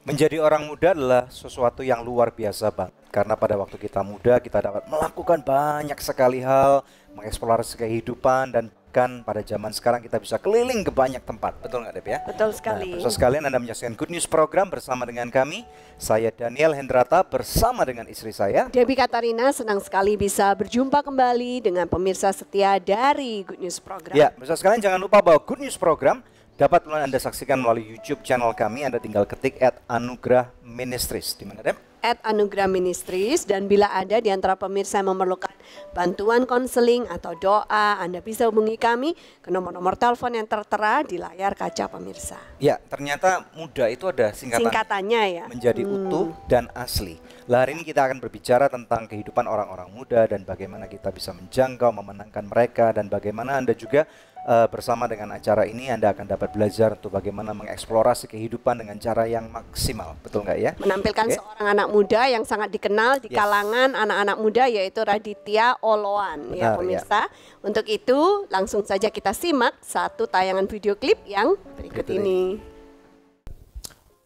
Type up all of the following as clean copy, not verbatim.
Menjadi orang muda adalah sesuatu yang luar biasa banget. Karena pada waktu kita muda kita dapat melakukan banyak sekali hal, mengeksplorasi kehidupan dan bahkan pada zaman sekarang kita bisa keliling ke banyak tempat. Betul nggak Dep ya? Betul sekali. Nah, sekalian Anda menyaksikan Good News Program bersama dengan kami. Saya Daniel Hendrata bersama dengan istri saya Debbie Katarina, senang sekali bisa berjumpa kembali dengan pemirsa setia dari Good News Program. Ya, pemirsa sekalian jangan lupa bahwa Good News Program dapat Anda saksikan melalui YouTube channel kami. Anda tinggal ketik @Anugerah Ministries. Di mana, Dep? @Anugerah Ministries, dan bila ada di antara pemirsa yang memerlukan bantuan konseling atau doa, Anda bisa hubungi kami ke nomor-nomor telepon yang tertera di layar kaca pemirsa. Ya, ternyata muda itu ada Singkatannya ya. Menjadi utuh dan asli. Lah, hari ini kita akan berbicara tentang kehidupan orang-orang muda dan bagaimana kita bisa menjangkau, memenangkan mereka, dan bagaimana Anda juga bersama dengan acara ini Anda akan dapat belajar untuk bagaimana mengeksplorasi kehidupan dengan cara yang maksimal. Betul nggak ya? Menampilkan seorang anak muda yang sangat dikenal di kalangan anak-anak muda, yaitu Raditya Oloan. Benar, ya pemirsa. Untuk itu langsung saja kita simak satu tayangan video klip yang berikut ini.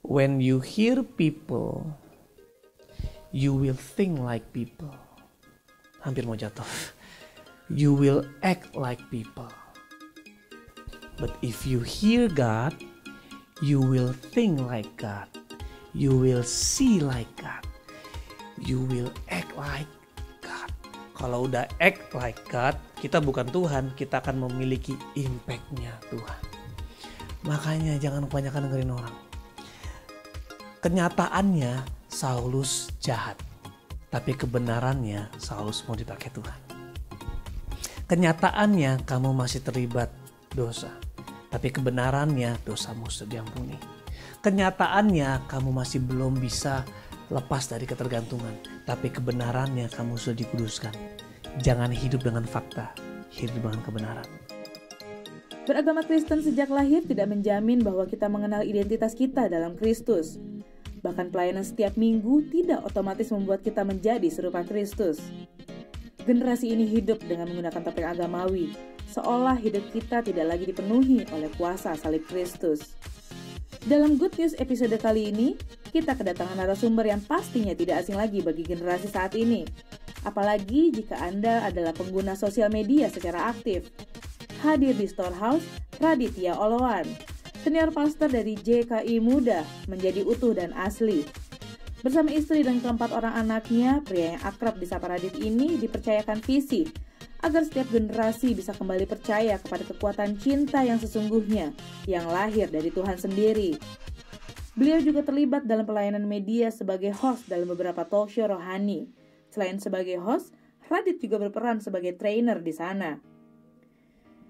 When you hear people, you will think like people. Hampir mau jatuh. You will act like people. But if you hear God, you will think like God. You will see like God. You will act like God. Kalau udah act like God, kita bukan Tuhan, kita akan memiliki impact-nya Tuhan. Makanya jangan kebanyakan dengerin orang. Kenyataannya Saulus jahat, tapi kebenarannya Saulus mau dipakai Tuhan. Kenyataannya kamu masih terlibat dosa, tapi kebenarannya dosamu sudah diampuni. Kenyataannya kamu masih belum bisa lepas dari ketergantungan, tapi kebenarannya kamu sudah dikuduskan. Jangan hidup dengan fakta, hidup dengan kebenaran. Beragama Kristen sejak lahir tidak menjamin bahwa kita mengenal identitas kita dalam Kristus. Bahkan pelayanan setiap minggu tidak otomatis membuat kita menjadi serupa Kristus. Generasi ini hidup dengan menggunakan topeng agamawi, seolah hidup kita tidak lagi dipenuhi oleh kuasa salib Kristus. Dalam Good News episode kali ini, kita kedatangan narasumber yang pastinya tidak asing lagi bagi generasi saat ini. Apalagi jika Anda adalah pengguna sosial media secara aktif. Hadir di Storehouse, Raditya Oloan, senior pastor dari JKI Muda, menjadi utuh dan asli. Bersama istri dan keempat orang anaknya, pria yang akrab disapa Radit ini dipercayakan visi agar setiap generasi bisa kembali percaya kepada kekuatan cinta yang sesungguhnya yang lahir dari Tuhan sendiri. Beliau juga terlibat dalam pelayanan media sebagai host dalam beberapa talk show rohani. Selain sebagai host, Radit juga berperan sebagai trainer di sana.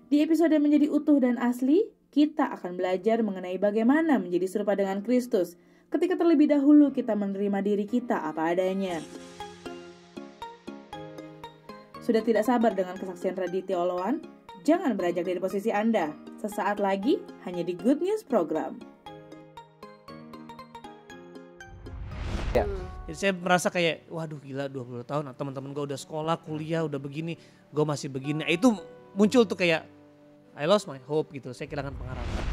Di episode Menjadi Utuh dan Asli, kita akan belajar mengenai bagaimana menjadi serupa dengan Kristus ketika terlebih dahulu kita menerima diri kita apa adanya. Sudah tidak sabar dengan kesaksian Raditya Oloan? Jangan beranjak dari posisi Anda. Sesaat lagi hanya di Good News Program. Ya. Jadi saya merasa kayak, waduh gila 20 tahun, teman-teman gue udah sekolah, kuliah, udah begini, gue masih begini. Itu muncul tuh kayak, I lost my hope gitu, saya kehilangan pengharapan.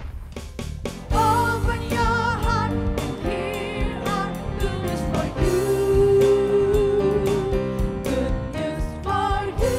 Open your heart, here are good news for you. Good news for you.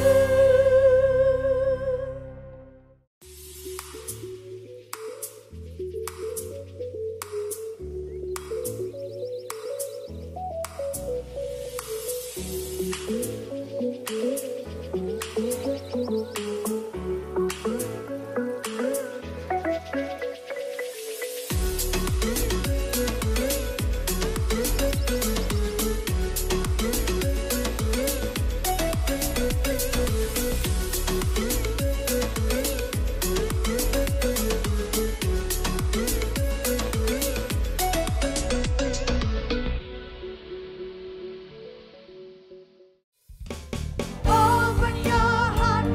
Open your heart,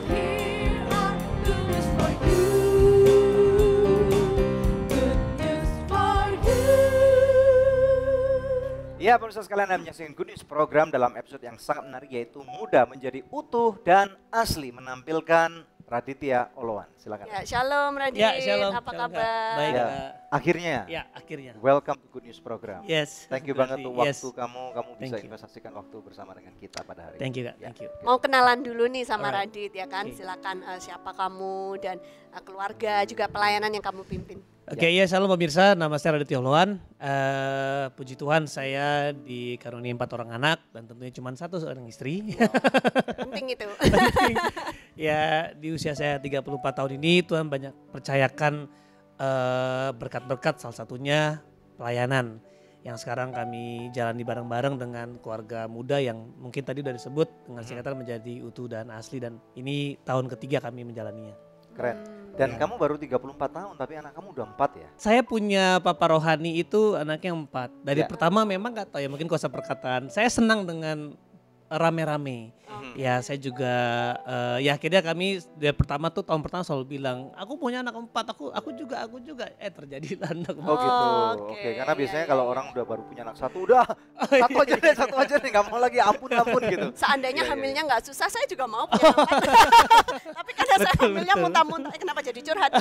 here are good news for you. Good news for you. Ya, pemirsa sekalian, Anda menyaksikan Good News Program dalam episode yang sangat menarik, yaitu Muda Menjadi Utuh dan Asli, menampilkan Raditya Oloan. Silakan. Ya, shalom Radit, Ya, shalom. apa Shalom, Kak. kabar? Baik, Ya. Kak. Akhirnya, Ya, akhirnya. welcome to Good News Program. Yes. Thank you banget untuk Yes. waktu kamu bisa Thank you. investasikan waktu bersama dengan kita pada hari Thank you, ini. Kak. Ya. Thank you. Mau kenalan dulu nih sama Alright. Radit ya kan, Oke. silakan siapa kamu dan keluarga juga pelayanan yang kamu pimpin. Oke, ya shalom pemirsa, nama saya Raditya Oloan. Puji Tuhan saya dikaruniai 4 orang anak dan tentunya cuma 1 seorang istri. Penting itu. Ya di usia saya 34 tahun ini Tuhan banyak percayakan berkat-berkat, salah satunya pelayanan yang sekarang kami jalani bareng-bareng dengan keluarga muda yang mungkin tadi udah disebut dengan singkatan menjadi utuh dan asli, dan ini tahun ketiga kami menjalaninya. Keren. Dan kamu baru 34 tahun tapi anak kamu udah 4 ya? Saya punya papa rohani itu anaknya 4. Dari Ya. pertama memang gak tahu ya, mungkin kuasa perkataan. Saya senang dengan rame-rame. Ya saya juga ya akhirnya kami dari pertama tuh tahun pertama selalu bilang aku punya anak 4, aku juga terjadilah anak 4. Oh gitu. Oke, Oke, karena iya, biasanya iya, kalau iya. orang udah baru punya anak 1 udah satu aja deh, nggak mau lagi, ampun gitu. Seandainya Iya, iya, hamilnya nggak susah, saya juga mau punya anak. Tapi karena saya Betul, hamilnya betul. muntah-muntah, kenapa jadi curhat?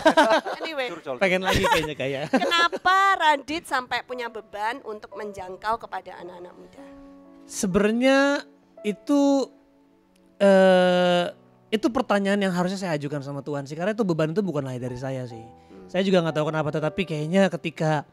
Anyway, Curcol. Pengen lagi kayaknya kayak. kenapa Radit sampai punya beban untuk menjangkau kepada anak-anak muda? Sebenarnya itu pertanyaan yang harusnya saya ajukan sama Tuhan sih, karena itu beban itu bukan lahir dari saya sih. Saya juga nggak tahu kenapa, tetapi kayaknya ketika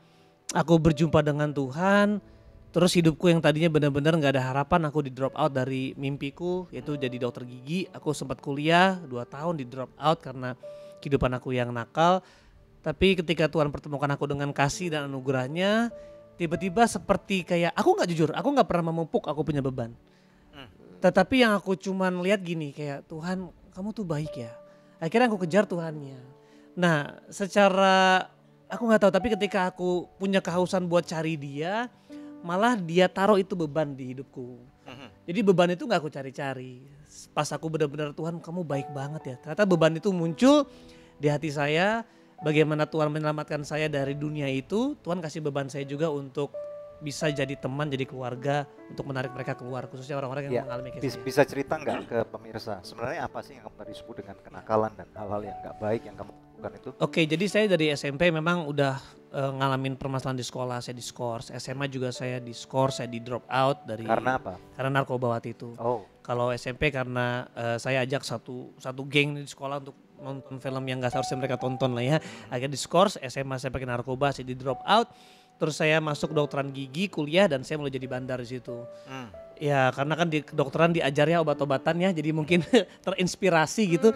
aku berjumpa dengan Tuhan, terus hidupku yang tadinya benar-benar nggak ada harapan, aku di drop out dari mimpiku yaitu jadi dokter gigi. Aku sempat kuliah 2 tahun di drop out karena kehidupan aku yang nakal. Tapi ketika Tuhan pertemukan aku dengan kasih dan anugerahnya, tiba-tiba seperti kayak aku nggak jujur, aku nggak pernah memupuk aku punya beban. Tetapi yang aku cuman lihat gini, kayak Tuhan kamu tuh baik ya. Akhirnya aku kejar Tuhannya. Nah secara aku nggak tahu, tapi ketika aku punya kehausan buat cari Dia, malah Dia taruh itu beban di hidupku. Jadi beban itu nggak aku cari-cari. Pas aku benar-benar Tuhan kamu baik banget ya. Ternyata beban itu muncul di hati saya. Bagaimana Tuhan menyelamatkan saya dari dunia itu, Tuhan kasih beban saya juga untuk bisa jadi teman, jadi keluarga, untuk menarik mereka keluar, khususnya orang-orang yang Ya, mengalami kayak saya. bisa cerita nggak ke pemirsa sebenarnya apa sih yang kamu tadi sebut dengan kenakalan dan hal-hal yang nggak baik yang kamu lakukan itu? Oke, jadi saya dari SMP memang udah ngalamin permasalahan di sekolah, saya diskors. SMA juga saya diskors, saya di drop out dari Karena apa? karena narkoba waktu itu. Oh, Kalau SMP karena saya ajak satu geng di sekolah untuk nonton film yang nggak seharusnya mereka tonton lah ya. Akhirnya diskors, SMA saya pakai narkoba, saya di drop out. Terus saya masuk kedokteran gigi, kuliah, dan saya mulai jadi bandar di situ. Ya karena kan di kedokteran diajarnya obat-obatan ya, jadi mungkin terinspirasi gitu.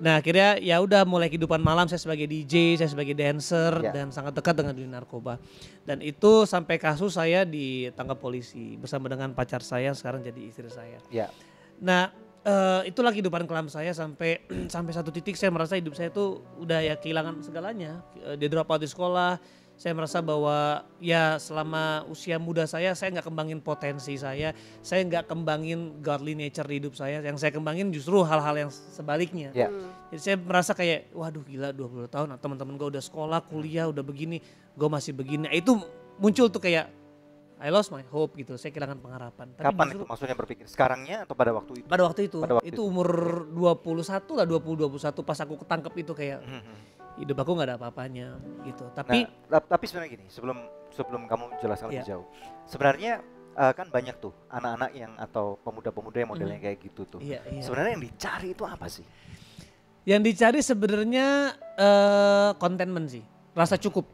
Nah akhirnya ya udah mulai kehidupan malam, saya sebagai DJ, saya sebagai dancer, Ya. dan sangat dekat dengan dunia narkoba. Dan itu sampai kasus saya ditangkap polisi bersama dengan pacar saya, sekarang jadi istri saya. ya. Nah itulah kehidupan kelam saya sampai sampai satu titik saya merasa hidup saya tuh udah ya kehilangan segalanya. Di drop out di sekolah, saya merasa bahwa ya selama usia muda saya nggak kembangin potensi saya nggak kembangin godly nature di hidup saya. Yang saya kembangin justru hal-hal yang sebaliknya. Ya. Jadi saya merasa kayak waduh gila 20 tahun teman-teman gue udah sekolah, kuliah, udah begini, gue masih begini. Itu muncul tuh kayak I lost my hope gitu, saya kehilangan pengharapan. Tapi Kapan justru itu maksudnya berpikir? Sekarangnya atau pada waktu itu? pada waktu itu, Pada waktu itu itu. umur 21 lah, 20-21 pas aku ketangkep itu kayak hidup aku nggak ada apa-apanya gitu. Tapi Tapi sebenarnya gini, sebelum kamu jelaskan lebih Iya. jauh, sebenarnya kan banyak tuh anak-anak yang atau pemuda-pemuda yang modelnya kayak gitu tuh. iya. Sebenarnya yang dicari itu apa sih? Yang dicari sebenarnya contentment sih, rasa cukup.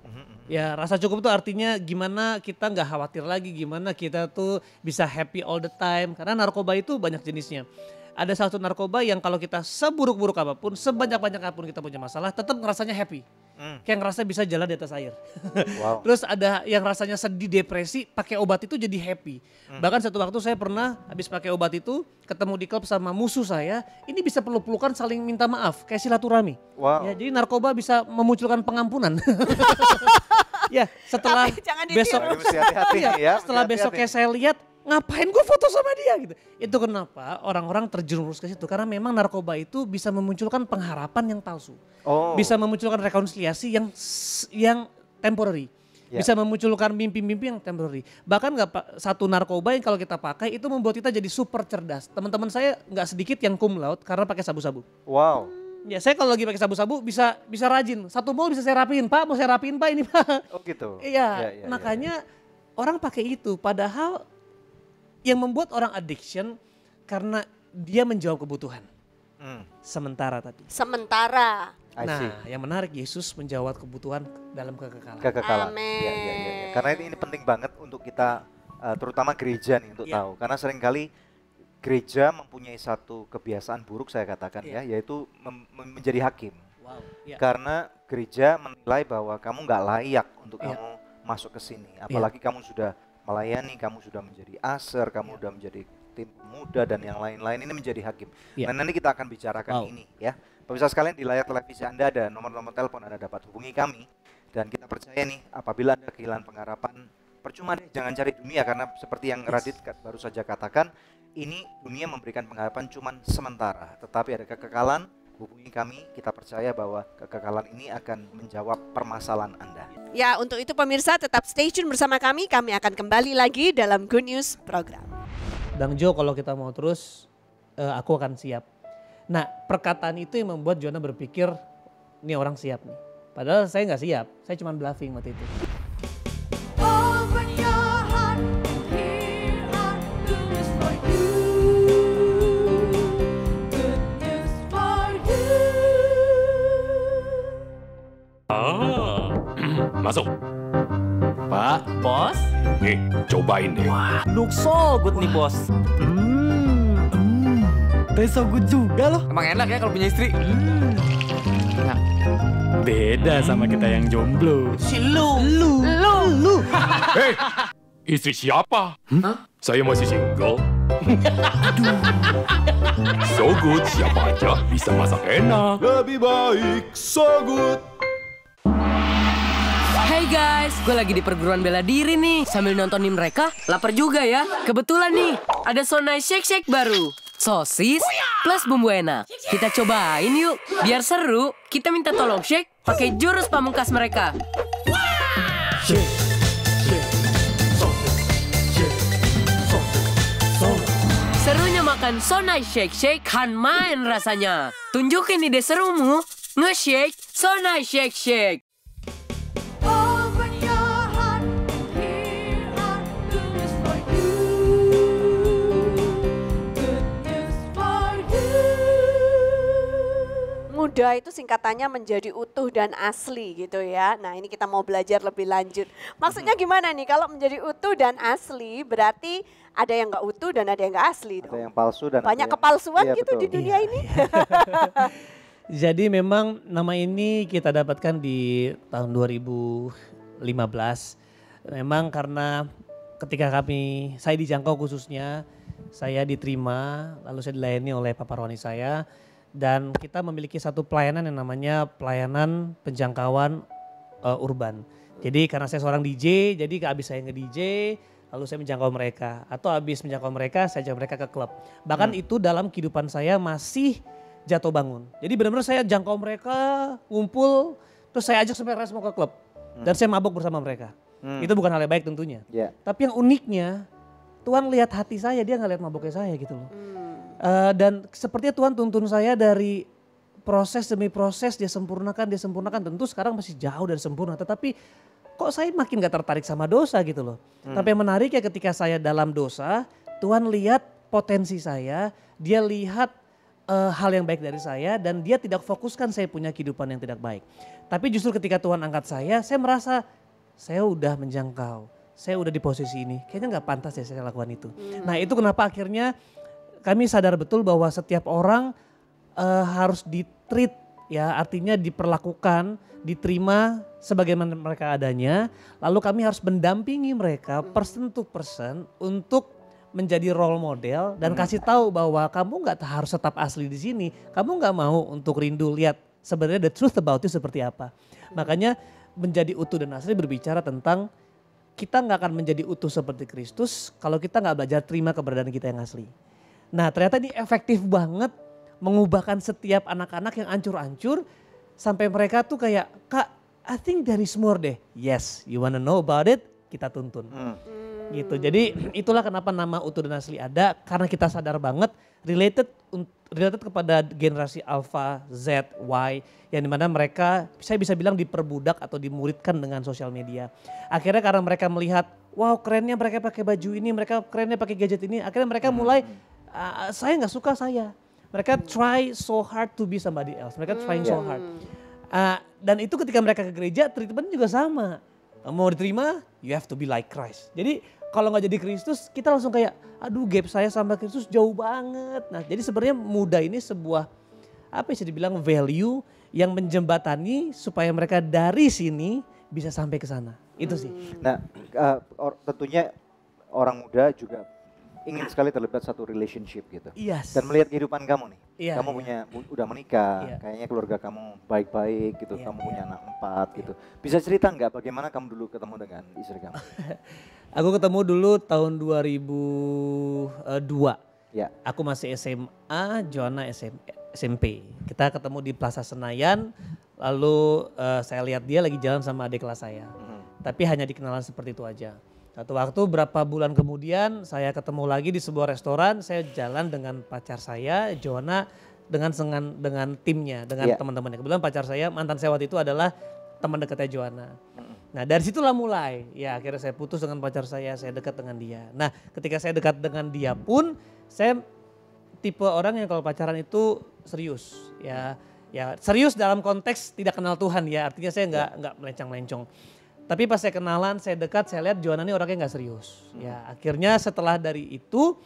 Ya rasa cukup tuh artinya gimana kita nggak khawatir lagi, gimana kita tuh bisa happy all the time. Karena narkoba itu banyak jenisnya. Ada satu narkoba yang kalau kita seburuk-buruk apapun, sebanyak-banyak apapun kita punya masalah, tetap ngerasanya happy. Kayak ngerasa bisa jalan di atas air. Wow. Terus ada yang rasanya sedih, depresi, pakai obat itu jadi happy. Bahkan satu waktu saya pernah habis pakai obat itu ketemu di klub sama musuh saya, ini bisa peluk-pelukan saling minta maaf, kayak silaturahmi. Wow. Ya, jadi narkoba bisa memunculkan pengampunan. Ya, setelah Tapi jangan ditiru. besok Jadi mesti hati-hati Iya, ya. setelah mesti hati-hati. besoknya saya lihat ngapain gue foto sama dia gitu. Itu kenapa orang-orang terjerumus ke situ, karena memang narkoba itu bisa memunculkan pengharapan yang palsu. Oh. Bisa memunculkan rekonsiliasi yang temporary. Ya. Bisa memunculkan mimpi-mimpi yang temporary. Bahkan satu narkoba yang kalau kita pakai itu membuat kita jadi super cerdas. Teman-teman saya nggak sedikit yang cum laude karena pakai sabu-sabu. Wow. Ya saya kalau lagi pakai sabu-sabu bisa rajin. Satu mall bisa saya rapiin, Pak mau saya rapiin Pak ini Pak. Oh gitu. Iya, makanya orang pakai itu. Padahal yang membuat orang addiction karena dia menjawab kebutuhan. Sementara tapi. Sementara. Nah, yang menarik Yesus menjawab kebutuhan dalam kekekalan. Kekekalan. Amin. Ya. Karena ini penting banget untuk kita, terutama gereja nih untuk tahu. Karena seringkali gereja mempunyai satu kebiasaan buruk saya katakan yaitu menjadi hakim. Wow. Karena gereja menilai bahwa kamu nggak layak untuk kamu masuk ke sini. Apalagi kamu sudah melayani, kamu sudah menjadi aser, kamu sudah menjadi tim muda dan yang lain-lain, ini menjadi hakim. Nah nanti kita akan bicarakan ini ya. Pemirsa sekalian, di layar televisi Anda ada nomor-nomor telepon, Anda dapat hubungi kami. Dan kita percaya nih, apabila Anda kehilangan pengharapan, percuma deh, jangan cari dunia. Karena seperti yang Radit baru saja katakan, ini dunia memberikan pengharapan cuman sementara. Tetapi ada kekekalan, hubungi kami, kita percaya bahwa kekekalan ini akan menjawab permasalahan Anda. Ya, untuk itu pemirsa tetap stay tune bersama kami akan kembali lagi dalam Good News Program. Bang Jo, kalau kita mau terus, aku akan siap. Nah, perkataan itu yang membuat Jonah berpikir, ini orang siap nih. Padahal saya nggak siap, saya cuma bluffing waktu itu. Open your heart, here are good news for you. Good news for you. Masuk. Pak, bos? Nih, cobain deh. Look so good nih bos. Taste so good juga loh. Emang enak ya kalau punya istri? Nah, beda sama kita yang jomblo. Si lu. Hei, istri siapa? Saya masih single. So good, siapa aja bisa masak enak. Lebih baik so good. Hey guys, gue lagi di perguruan bela diri nih. Sambil nontonin mereka, lapar juga ya. Kebetulan nih, ada Sonai Shake Shake baru. Sosis plus bumbu enak. Kita cobain yuk, biar seru. Kita minta tolong shake pakai jurus pamungkas mereka. Serunya makan Sonai Shake Shake kan main rasanya. Tunjukin ide serumu, nge-shake Sonai Shake Shake. Open your heart, here are good news for you. Good news for you. Muda itu singkatannya menjadi utuh dan asli gitu ya. Nah ini kita mau belajar lebih lanjut. Maksudnya gimana nih kalau menjadi utuh dan asli berarti ada yang nggak utuh dan ada yang nggak asli dong. Ada yang palsu dan banyak ada yang, kepalsuan gitu betul. di dunia ini. Jadi memang nama ini kita dapatkan di tahun 2015. Memang karena ketika saya dijangkau khususnya, saya diterima, lalu saya dilayani oleh Papa Rohani saya. Dan kita memiliki satu pelayanan yang namanya pelayanan penjangkauan urban. Jadi karena saya seorang DJ, jadi habis saya nge-DJ, lalu saya menjangkau mereka. Atau habis menjangkau mereka, saya ajak mereka ke klub. Bahkan itu dalam kehidupan saya masih jatuh bangun. Jadi benar-benar saya jangkau mereka, ngumpul, terus saya ajak sampai rest mau ke klub. Dan saya mabuk bersama mereka. Itu bukan hal yang baik tentunya. Tapi yang uniknya, Tuhan lihat hati saya, dia nggak lihat mabuknya saya gitu loh. Dan sepertinya Tuhan tuntun saya dari proses demi proses, dia sempurnakan. Tentu sekarang masih jauh dari sempurna, tetapi kok saya makin gak tertarik sama dosa gitu loh. Tapi yang menarik ya ketika saya dalam dosa, Tuhan lihat potensi saya, dia lihat hal yang baik dari saya dan dia tidak fokuskan saya punya kehidupan yang tidak baik. Tapi justru ketika Tuhan angkat saya merasa saya udah menjangkau, saya udah di posisi ini. Kayaknya gak pantas ya saya lakukan itu. Nah itu kenapa akhirnya kami sadar betul bahwa setiap orang harus di-treat ya, artinya diperlakukan, diterima sebagaimana mereka adanya. Lalu kami harus mendampingi mereka person to person untuk menjadi role model dan kasih tahu bahwa kamu nggak harus tetap asli di sini. Kamu nggak mau untuk rindu lihat sebenarnya the truth about you seperti apa. Makanya menjadi utuh dan asli berbicara tentang kita nggak akan menjadi utuh seperti Kristus kalau kita nggak belajar terima keberadaan kita yang asli. Nah ternyata ini efektif banget mengubahkan setiap anak-anak yang ancur-ancur sampai mereka tuh kayak, Kak, I think there is more deh. Yes, you wanna know about it? Kita tuntun. Gitu. Jadi itulah kenapa nama Utuh dan Asli ada, karena kita sadar banget related kepada generasi Alpha, Z, Y, yang dimana mereka saya bisa bilang diperbudak atau dimuridkan dengan sosial media. Akhirnya karena mereka melihat, wow kerennya mereka pakai baju ini, mereka kerennya pakai gadget ini, akhirnya mereka mulai saya nggak suka saya. Mereka try so hard to be somebody else. Mereka trying so hard. Dan itu ketika mereka ke gereja, treatment juga sama. Mau diterima, you have to be like Christ. Jadi kalau nggak jadi Kristus, kita langsung kayak, aduh gap saya sama Kristus jauh banget. Nah jadi sebenarnya muda ini sebuah, apa bisa dibilang value yang menjembatani supaya mereka dari sini bisa sampai ke sana. Itu sih. Nah tentunya orang muda juga ingin sekali terlibat satu relationship gitu. Yes. Dan melihat kehidupan kamu nih. Iya, Kamu udah menikah, kayaknya keluarga kamu baik-baik gitu, kamu punya anak 4 gitu. Bisa cerita nggak bagaimana kamu dulu ketemu dengan istri kamu? Aku ketemu dulu tahun 2002. Ya. Aku masih SMA, Joanna SMP. Kita ketemu di Plaza Senayan, lalu saya lihat dia lagi jalan sama adik kelas saya. Tapi hanya dikenalan seperti itu aja. Satu waktu berapa bulan kemudian saya ketemu lagi di sebuah restoran, saya jalan dengan pacar saya, Joanna dengan timnya, dengan teman-temannya. Kebetulan pacar saya, mantan saya waktu itu adalah teman dekatnya Joanna. Nah dari situlah mulai, ya akhirnya saya putus dengan pacar saya dekat dengan dia. Nah ketika saya dekat dengan dia pun, saya tipe orang yang kalau pacaran itu serius. Ya serius dalam konteks tidak kenal Tuhan ya, artinya saya nggak melencong-melencong. Tapi pas saya kenalan, saya dekat, saya lihat Joanna ini orangnya nggak serius. Ya akhirnya setelah dari itu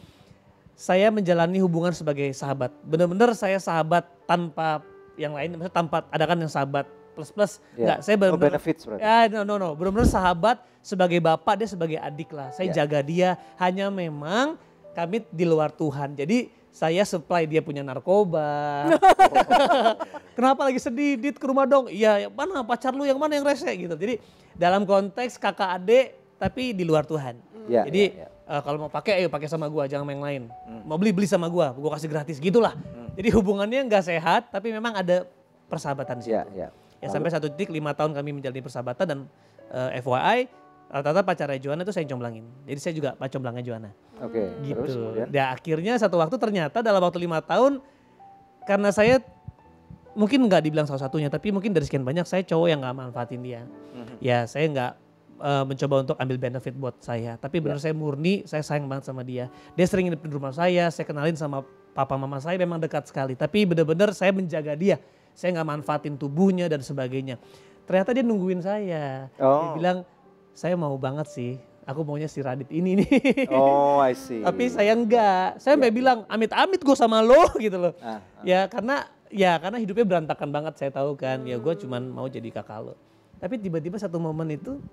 saya menjalani hubungan sebagai sahabat. Benar-benar saya sahabat tanpa yang lain, maksudnya tanpa ada kan yang sahabat plus. Enggak, saya benar-benar benefits berarti. Ya no. Benar-benar sahabat sebagai bapak, dia sebagai adik lah. Saya jaga dia, hanya memang kami di luar Tuhan. Jadi saya supply dia punya narkoba. Kenapa lagi sedih? Dit ke rumah dong. Iya, mana pacar lu yang mana yang rese gitu. Jadi dalam konteks kakak adik tapi di luar Tuhan. Jadi kalau mau pakai ayo pakai sama gua, jangan main lain. Mau beli sama gua kasih gratis gitulah. Jadi hubungannya nggak sehat tapi memang ada persahabatan di situ. Ya sampai satu titik 5 tahun kami menjalani persahabatan dan FYI rata-rata pacarnya Joanna itu saya comblangin. Jadi saya juga comblangnya Joanna. Oke. Gitu. Terus kemudian? Dan akhirnya satu waktu ternyata dalam waktu 5 tahun karena saya mungkin nggak dibilang salah satunya tapi mungkin dari sekian banyak saya cowok yang nggak manfaatin dia. Ya saya nggak mencoba untuk ambil benefit buat saya. Tapi benar saya murni, saya sayang banget sama dia. Dia sering nginep di rumah saya kenalin sama papa mama saya memang dekat sekali. Tapi benar-benar saya menjaga dia. Saya nggak manfaatin tubuhnya dan sebagainya. Ternyata dia nungguin saya. Dia bilang, saya mau banget sih. Aku maunya si Radit ini nih. Oh, I see. Tapi saya enggak. Saya sampai bilang, amit-amit gue sama lo gitu loh. Ya karena hidupnya berantakan banget saya tahu kan. Ya gue cuman mau jadi kakak lo. Tapi tiba-tiba satu momen itu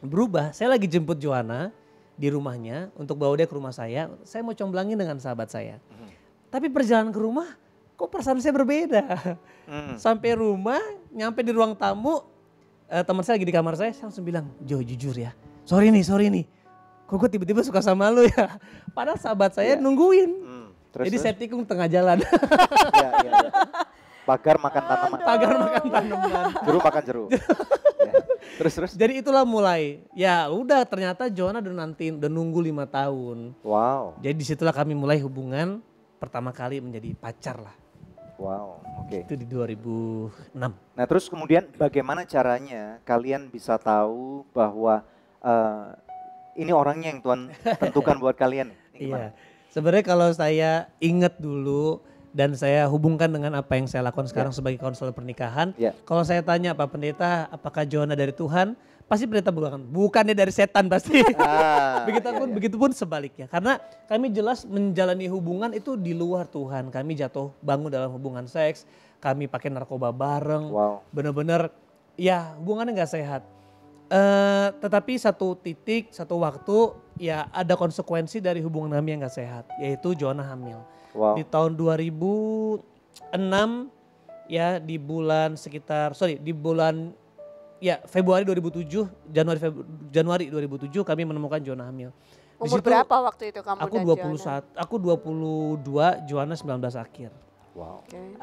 berubah. Saya lagi jemput Joanna di rumahnya untuk bawa dia ke rumah saya. Saya mau comblangin dengan sahabat saya. Tapi perjalanan ke rumah kok perasaan saya berbeda. Sampai rumah, nyampe di ruang tamu, teman saya lagi di kamar saya langsung bilang, Jo jujur ya, sorry nih, kok gue tiba-tiba suka sama lu ya. Padahal sahabat saya nungguin. Jadi saya tikung tengah jalan. Pagar makan tanaman. Jeruk makan jeruk. Terus. Jadi itulah mulai. Ya udah ternyata Joanna udah nunggu 5 tahun. Wow. Jadi disitulah kami mulai hubungan pertama kali menjadi pacar lah. Wow, oke. Itu di 2006. Nah terus kemudian bagaimana caranya kalian bisa tahu bahwa ini orangnya yang Tuhan tentukan buat kalian? Iya, sebenarnya kalau saya ingat dulu dan saya hubungkan dengan apa yang saya lakukan sekarang sebagai konselor pernikahan. Kalau saya tanya Pak Pendeta, apakah Joanna dari Tuhan? Pasti pendeta bilang, bukannya dari setan pasti. Begitupun sebaliknya. Karena kami jelas menjalani hubungan itu di luar Tuhan. Kami jatuh bangun dalam hubungan seks. Kami pakai narkoba bareng. Benar-benar ya hubungannya gak sehat. Tetapi satu titik, satu waktu ya ada konsekuensi dari hubungan kami yang gak sehat. Yaitu Joanna hamil. Di tahun 2006 ya di bulan Februari 2007, Januari 2007 kami menemukan Joanna hamil. Umur berapa waktu itu kamu dan Joanna? Aku 22, Joanna 19 akhir. Wow. Okay.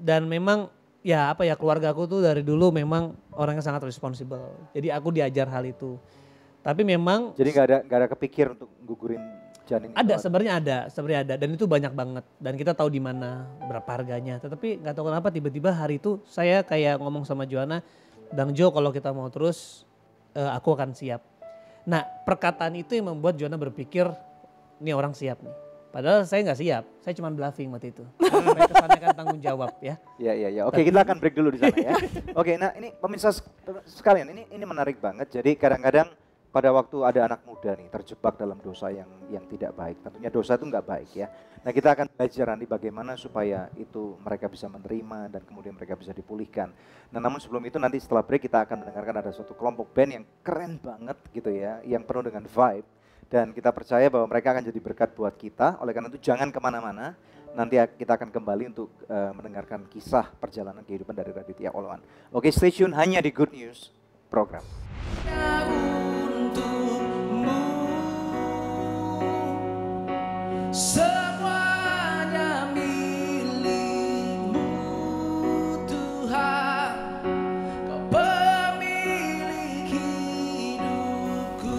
Dan memang keluarga aku tuh dari dulu memang orangnya sangat responsibel. Jadi aku diajar hal itu. Tapi memang Jadi nggak ada kepikir untuk gugurin janin itu ada, sebenarnya ada, dan itu banyak banget. Dan kita tahu di mana, berapa harganya. Tetapi nggak tahu kenapa tiba-tiba hari itu saya kayak ngomong sama Joanna, Bang Jo kalau kita mau terus, aku akan siap. Nah perkataan itu yang membuat Joanna berpikir, ini orang siap nih. Padahal saya nggak siap, saya cuma bluffing waktu itu. Karena kesannya kan tanggung jawab ya. Iya. Oke, kita akan break dulu di sana ya. Oke, nah ini pemirsa sekalian, ini menarik banget. Jadi kadang-kadang pada waktu ada anak muda nih terjebak dalam dosa yang tidak baik. Tentunya dosa itu nggak baik ya. Nah kita akan belajar nanti bagaimana supaya itu mereka bisa menerima dan kemudian mereka bisa dipulihkan. Nah namun sebelum itu nanti setelah break kita akan mendengarkan ada suatu kelompok band yang keren banget gitu ya. Yang penuh dengan vibe. Dan kita percaya bahwa mereka akan jadi berkat buat kita. Oleh karena itu jangan kemana-mana. Nanti kita akan kembali untuk mendengarkan kisah perjalanan kehidupan dari Raditya Oloan. Oke, stay tune hanya di Good News Program. Semuanya milikmu Tuhan, Kau pemilik hidupku.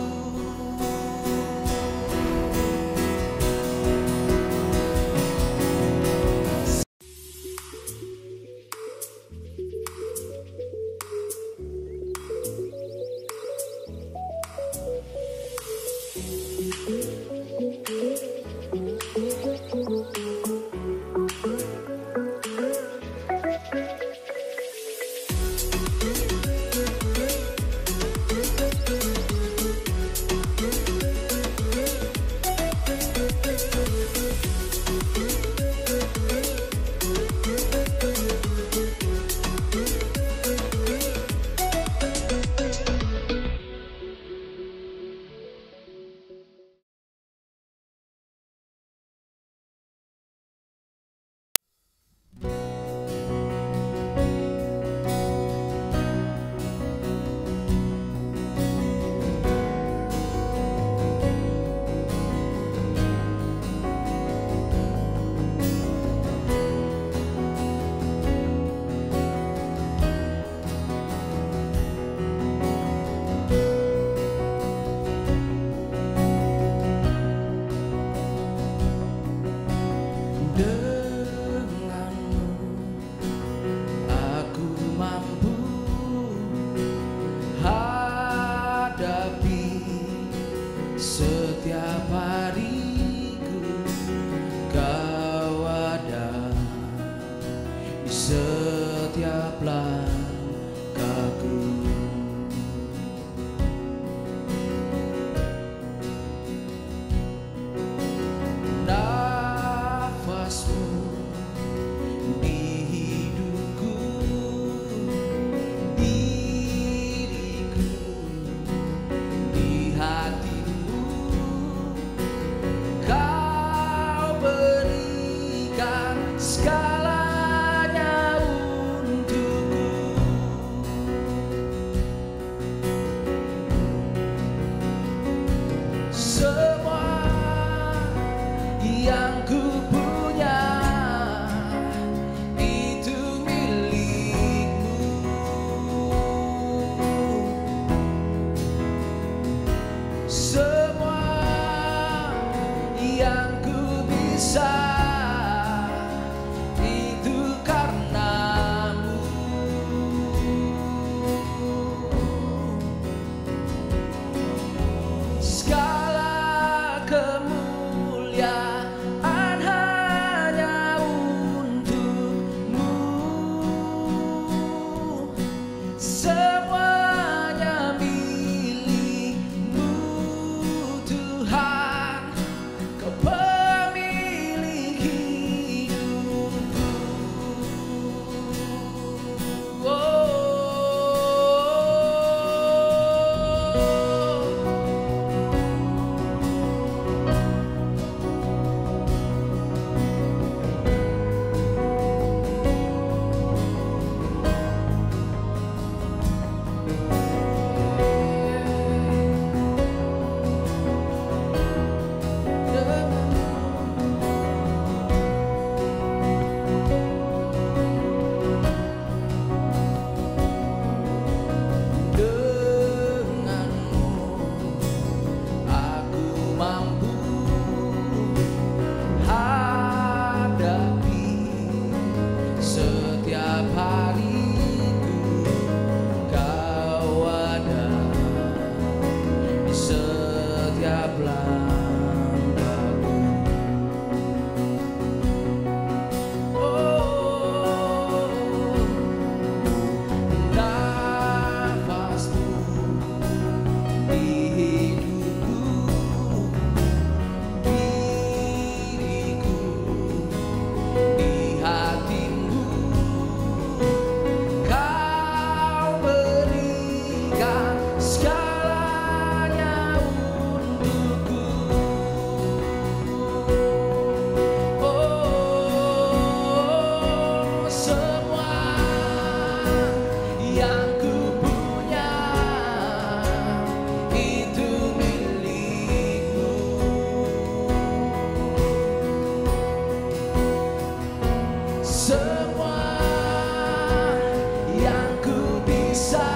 setiap langkahku. Oh, nafasmu di hidupku, diriku di hatimu. Kau berikan segalanya untukku. Oh, semua yang ku punya itu milikmu. Semua yang ku bisa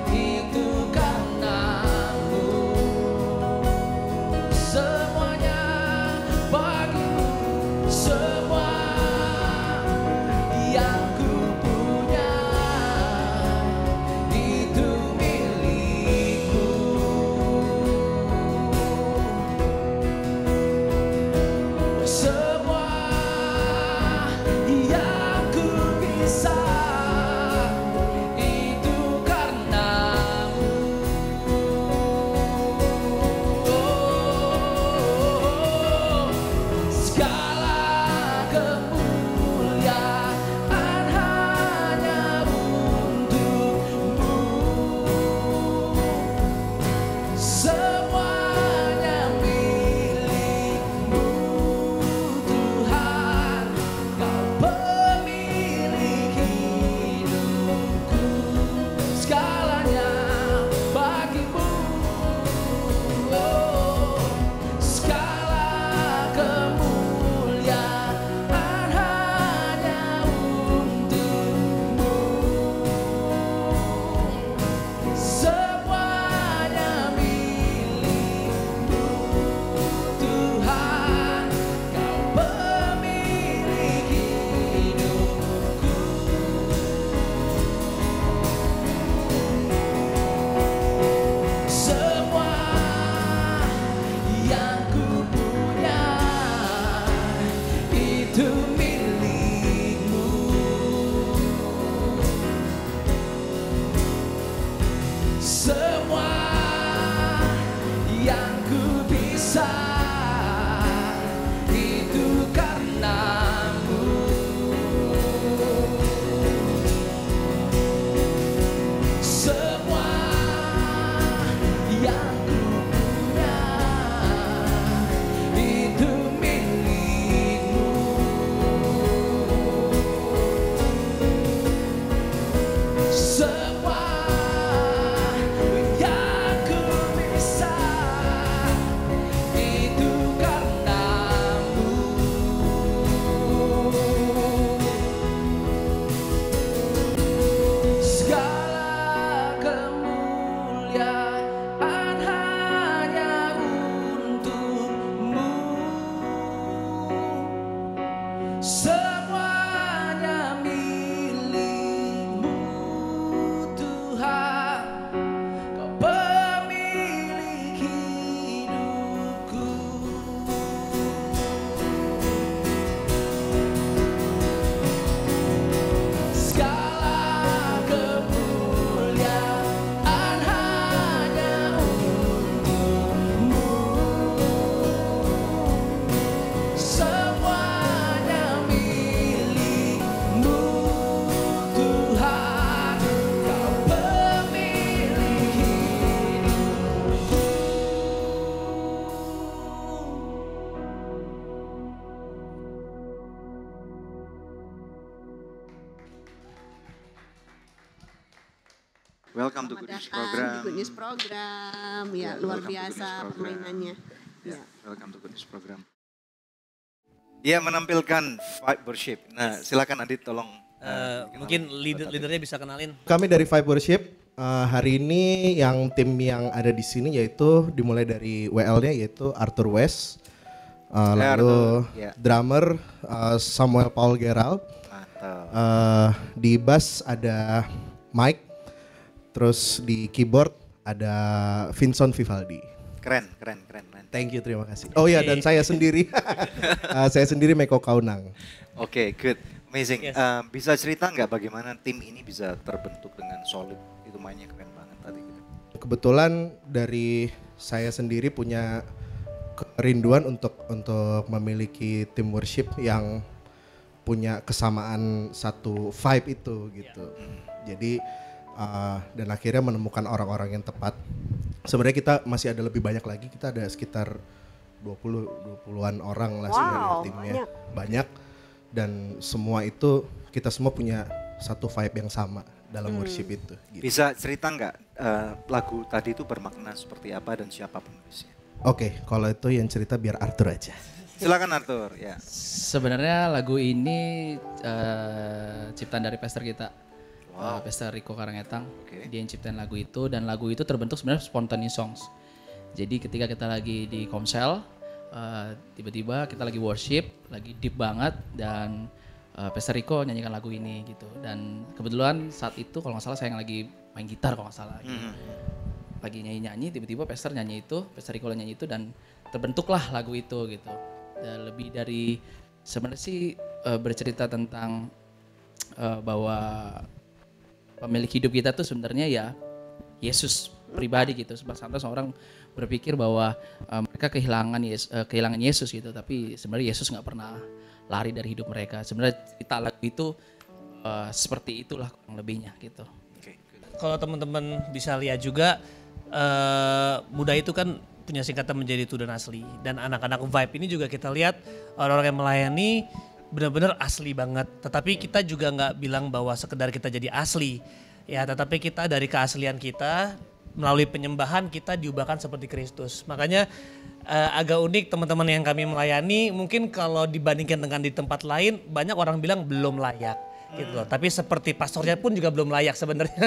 itu karenamu. Semuanya bagimu. Semua yang ku punya itu milikmu. Semua yang ku bisa itu karenamu. Oh, segala kemuliaan hanya untukmu. Semuanya milikmu, Tuhan. Kau pemilik hidupku. Segalanya bagimu. Oh, segala kemuliaan hanya untukmu. Semuanya milikmu, Tuhan. Kau pemilik hidupku. Semua yang ku punya itu milikmu. Semua yang ku bisa itu karenamu. Semua yang ku punya itu milikmu. Semua yang ku bisa itu karenamu. Segala kemuliaan hanya untukmu. Semuanya milikmu, Tuhan. Kau pemilik hidupku. Segala kemuliaan hanya untukmu. Semuanya milikmu, Tuhan. Kau pemilik hidupku. Welcome to Selamat Good News datang Program. di Good News Program. Ya, Ya, luar welcome to Good biasa News Program. permainannya. Ya, Ya. welcome to Good News Program. Dia menampilkan Vibe Worship. Nah, silakan Adit tolong. Mungkin leadernya bisa kenalin. Kami dari Vibe Worship, hari ini yang tim yang ada di sini yaitu dimulai dari WL-nya yaitu Arthur West, lalu drummer Samuel Paul Gerald, di bass ada Mike, terus di keyboard ada Vincent Vivaldi. Keren. Thank you, terima kasih. Oh ya, dan saya sendiri, saya sendiri Meko Kaunang. Oke, good, amazing. Yes. Bisa cerita nggak bagaimana tim ini bisa terbentuk dengan solid? Itu mainnya keren banget tadi. Kebetulan dari saya sendiri punya kerinduan untuk memiliki tim worship yang punya kesamaan satu vibe itu gitu. Jadi dan akhirnya menemukan orang-orang yang tepat. Sebenarnya kita masih ada lebih banyak lagi, kita ada sekitar 20-an orang lah sebenarnya timnya. Banyak. Dan semua itu kita semua punya satu vibe yang sama dalam worship itu. Gitu. Bisa cerita nggak lagu tadi itu bermakna seperti apa dan siapa penulisnya? Oke, kalau itu yang cerita biar Arthur aja. Silakan Arthur, ya. Sebenarnya lagu ini ciptaan dari pastor kita. Pastor Rico Karangetang, dia yang ciptain lagu itu, dan lagu itu terbentuk sebenarnya spontaneous songs. Jadi ketika kita lagi di komsel, tiba-tiba kita lagi worship, lagi deep banget, dan Pastor Rico nyanyikan lagu ini gitu. Dan kebetulan saat itu kalau nggak salah saya yang lagi main gitar kalau nggak salah. Gitu. Lagi nyanyi-nyanyi, tiba-tiba Pastor nyanyi itu, Pastor Rico nyanyi itu, dan terbentuklah lagu itu gitu. Dan lebih dari sebenarnya sih bercerita tentang bahwa pemilik hidup kita tuh sebenarnya ya Yesus pribadi gitu. Sampai orang berpikir bahwa mereka kehilangan Yesus gitu, tapi sebenarnya Yesus nggak pernah lari dari hidup mereka. Sebenarnya kita lagu itu seperti itulah kurang lebihnya gitu. Kalau teman-teman bisa lihat juga Muda itu kan punya singkatan menjadi itu dan asli, dan anak-anak vibe ini juga kita lihat orang-orang yang melayani benar-benar asli banget. Tetapi kita juga nggak bilang bahwa sekedar kita jadi asli, ya. Tetapi kita dari keaslian kita melalui penyembahan kita diubahkan seperti Kristus. Makanya agak unik teman-teman yang kami melayani. Mungkin kalau dibandingkan dengan di tempat lain, banyak orang bilang belum layak, gitu loh. Tapi seperti pastornya pun juga belum layak sebenarnya.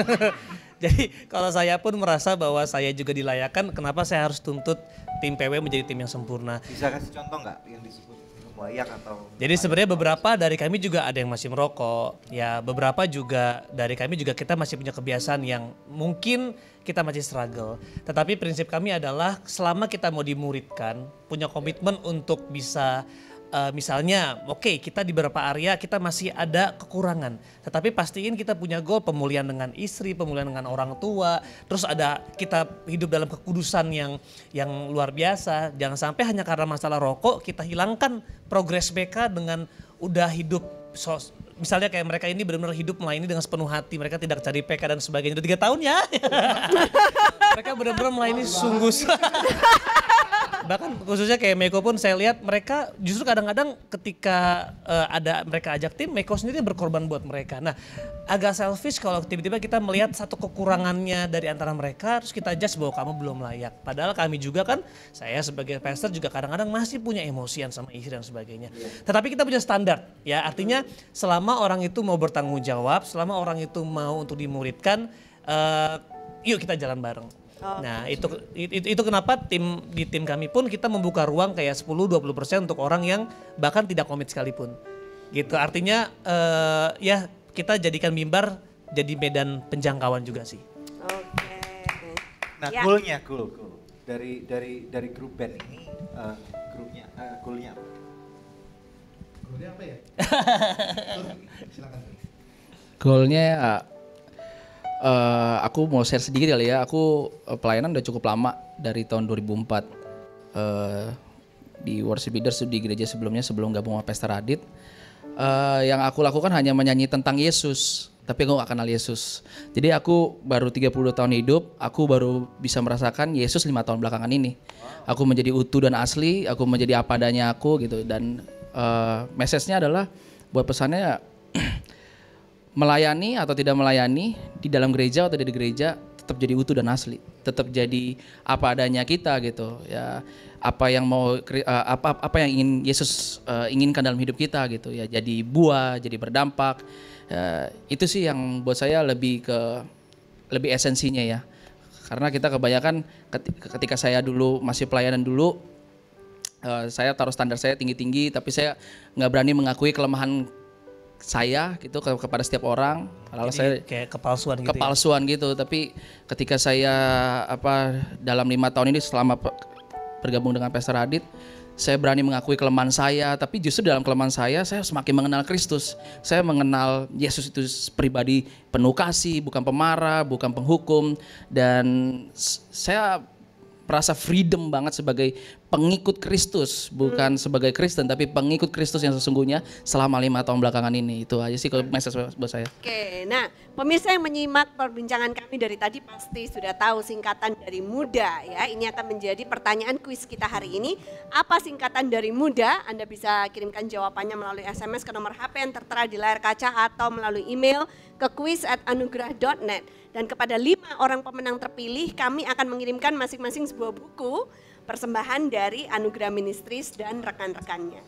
Jadi kalau saya pun merasa bahwa saya juga dilayakkan. Kenapa saya harus tuntut tim PW menjadi tim yang sempurna? Bisa kasih contoh nggak yang disebut layak atau? Jadi sebenarnya beberapa dari kami juga ada yang masih merokok, ya beberapa juga dari kami juga kita masih punya kebiasaan yang mungkin kita masih struggle. Tetapi prinsip kami adalah selama kita mau dimuridkan, punya komitmen untuk bisa misalnya oke, kita di beberapa area kita masih ada kekurangan, tetapi pastiin kita punya goal pemulihan dengan istri, pemulihan dengan orang tua, terus ada kita hidup dalam kekudusan yang luar biasa. Jangan sampai hanya karena masalah rokok kita hilangkan progres mereka dengan udah hidup misalnya kayak mereka ini benar-benar hidup melayani dengan sepenuh hati, mereka tidak cari PK dan sebagainya. Udah 3 tahun ya. Mereka benar-benar melayani sungguh. Bahkan khususnya kayak Meko pun saya lihat mereka justru kadang-kadang ketika ada mereka ajak tim, Meko sendiri berkorban buat mereka. Nah agak selfish kalau tiba-tiba kita melihat satu kekurangannya dari antara mereka, terus kita judge bahwa kamu belum layak. Padahal kami juga kan, saya sebagai pastor juga kadang-kadang masih punya emosian sama istri dan sebagainya. Tetapi kita punya standar, ya artinya selama orang itu mau bertanggung jawab, selama orang itu mau untuk dimuridkan, yuk kita jalan bareng. Nah itu kenapa di tim kami pun kita membuka ruang kayak 10-20% untuk orang yang bahkan tidak komit sekalipun gitu. Artinya ya kita jadikan mimbar jadi medan penjangkauan juga sih. Oke. Nah Ya. goalnya dari grup band ini goalnya apa? Goalnya apa ya? Silakan. Goalnya aku mau share sedikit kali ya. Aku pelayanan udah cukup lama dari tahun 2004 di worship leaders di gereja sebelumnya sebelum gabung sama Pastor Adit. Yang aku lakukan hanya menyanyi tentang Yesus, tapi aku gak kenal Yesus. Jadi aku baru 30 tahun hidup, aku baru bisa merasakan Yesus 5 tahun belakangan ini. Aku menjadi utuh dan asli, aku menjadi apa adanya aku gitu. Dan message-nya adalah buat pesannya melayani atau tidak melayani di dalam gereja atau di gereja tetap jadi utuh dan asli, tetap jadi apa adanya kita gitu ya. Apa yang mau apa yang ingin Yesus inginkan dalam hidup kita gitu ya, jadi buah, jadi berdampak. Itu sih yang buat saya lebih esensinya ya. Karena kita kebanyakan ketika saya dulu masih pelayanan dulu, saya taruh standar saya tinggi-tinggi, tapi saya nggak berani mengakui kelemahan saya gitu kepada setiap orang. Kalau saya kayak kepalsuan gitu. Kepalsuan gitu. Tapi ketika saya dalam 5 tahun ini selama bergabung dengan Pastor Adit, saya berani mengakui kelemahan saya, tapi justru dalam kelemahan saya semakin mengenal Kristus. Saya mengenal Yesus itu pribadi penuh kasih, bukan pemarah, bukan penghukum, dan saya merasa freedom banget sebagai pengikut Kristus, bukan sebagai Kristen tapi pengikut Kristus yang sesungguhnya selama 5 tahun belakangan ini. Itu aja sih kalau message buat saya. Oke, nah pemirsa yang menyimak perbincangan kami dari tadi pasti sudah tahu singkatan dari muda ya. Ini akan menjadi pertanyaan kuis kita hari ini. Apa singkatan dari muda? Anda bisa kirimkan jawabannya melalui SMS ke nomor HP yang tertera di layar kaca atau melalui email ke quiz@anugerah.net. Dan kepada 5 orang pemenang terpilih kami akan mengirimkan masing-masing sebuah buku persembahan dari Anugerah Ministries dan rekan-rekannya.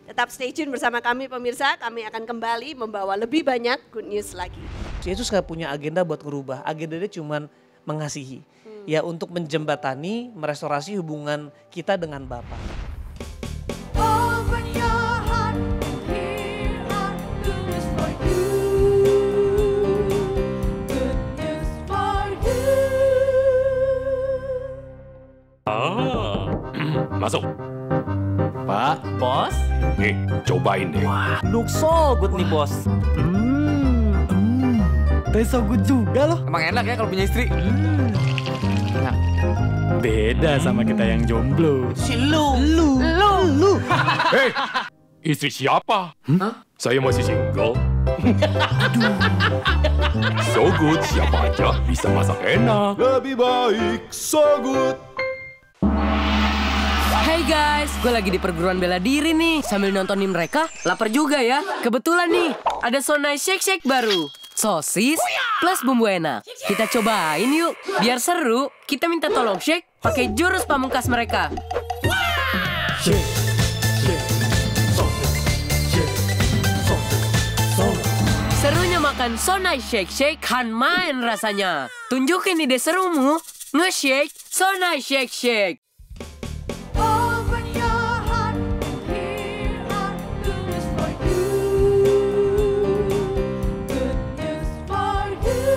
Tetap stay tune bersama kami pemirsa, kami akan kembali membawa lebih banyak good news lagi. Yesus gak punya agenda buat ngerubah, agendanya cuma mengasihi. Ya untuk menjembatani, merestorasi hubungan kita dengan Bapa. Open your heart, here are good news for you. Good news for you. Masuk. Pak, bos. Nih, cobain deh. Look so good nih bos. Taste so good juga loh. Emang enak ya kalau punya istri. Enak. Beda sama kita yang jomblo. Si lu. Hei, istri siapa? Saya masih single. So good, siapa aja bisa masak enak. Lebih baik so good. Hey guys, gue lagi di perguruan bela diri nih. Sambil nontonin mereka, lapar juga ya. Kebetulan nih, ada Sonai Shake Shake baru. Sosis plus bumbu enak. Kita cobain yuk. Biar seru, kita minta tolong shake pakai jurus pamungkas mereka. Serunya makan Sonai Shake Shake kan main rasanya. Tunjukin ide serumu. Nge-shake Sonai Shake Shake. Open your heart, here are good news for you. Good news for you.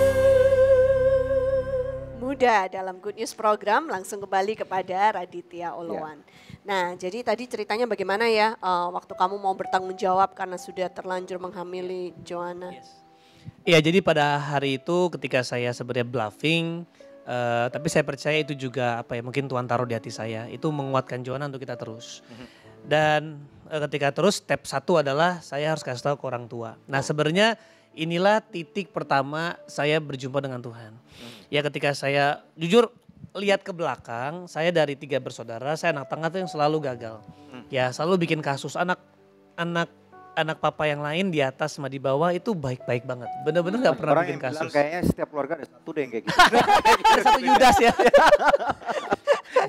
Muda dalam Good News program langsung kembali kepada Raditya Oloan. Nah, jadi tadi ceritanya bagaimana ya waktu kamu mau bertanggung jawab karena sudah terlanjur menghamili Joanna. Iya, jadi pada hari itu ketika saya sebenarnya bluffing, tapi saya percaya itu juga mungkin Tuhan taruh di hati saya, itu menguatkan Joanna untuk kita terus. Dan ketika terus step 1 adalah saya harus kasih tahu ke orang tua. Nah sebenarnya inilah titik pertama saya berjumpa dengan Tuhan. Ya ketika saya jujur lihat ke belakang, saya dari 3 bersaudara, saya anak tengah tuh yang selalu gagal. Ya selalu bikin kasus, anak papa yang lain di atas sama di bawah itu baik-baik banget. Bener-bener gak pernah bikin kasus. Bilang kayaknya setiap keluarga ada satu deh yang kayak gitu. Ada satu Yudas ya.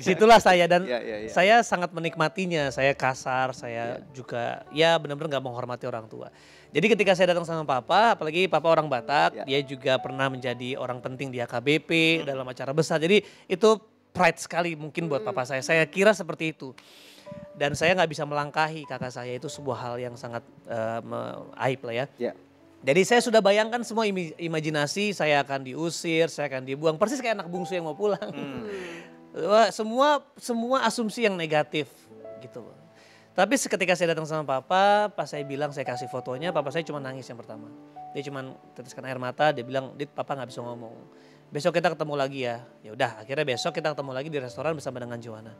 Disitulah saya dan saya sangat menikmatinya. Saya kasar, saya juga ya benar-benar gak menghormati orang tua. Jadi ketika saya datang sama papa, apalagi papa orang Batak, dia juga pernah menjadi orang penting di AKBP dalam acara besar. Jadi itu pride sekali mungkin buat papa saya. Saya kira seperti itu. Dan saya nggak bisa melangkahi kakak saya, itu sebuah hal yang sangat aib lah ya. Jadi saya sudah bayangkan semua imajinasi, saya akan diusir, saya akan dibuang. Persis kayak anak bungsu yang mau pulang. Semua asumsi yang negatif gitu. Tapi ketika saya datang sama papa, pas saya bilang saya kasih fotonya, papa saya cuma nangis yang pertama. Dia cuma teteskan air mata, dia bilang, "Dit, papa nggak bisa ngomong. Besok kita ketemu lagi ya." Ya udah, akhirnya besok kita ketemu lagi di restoran bersama dengan Joanna.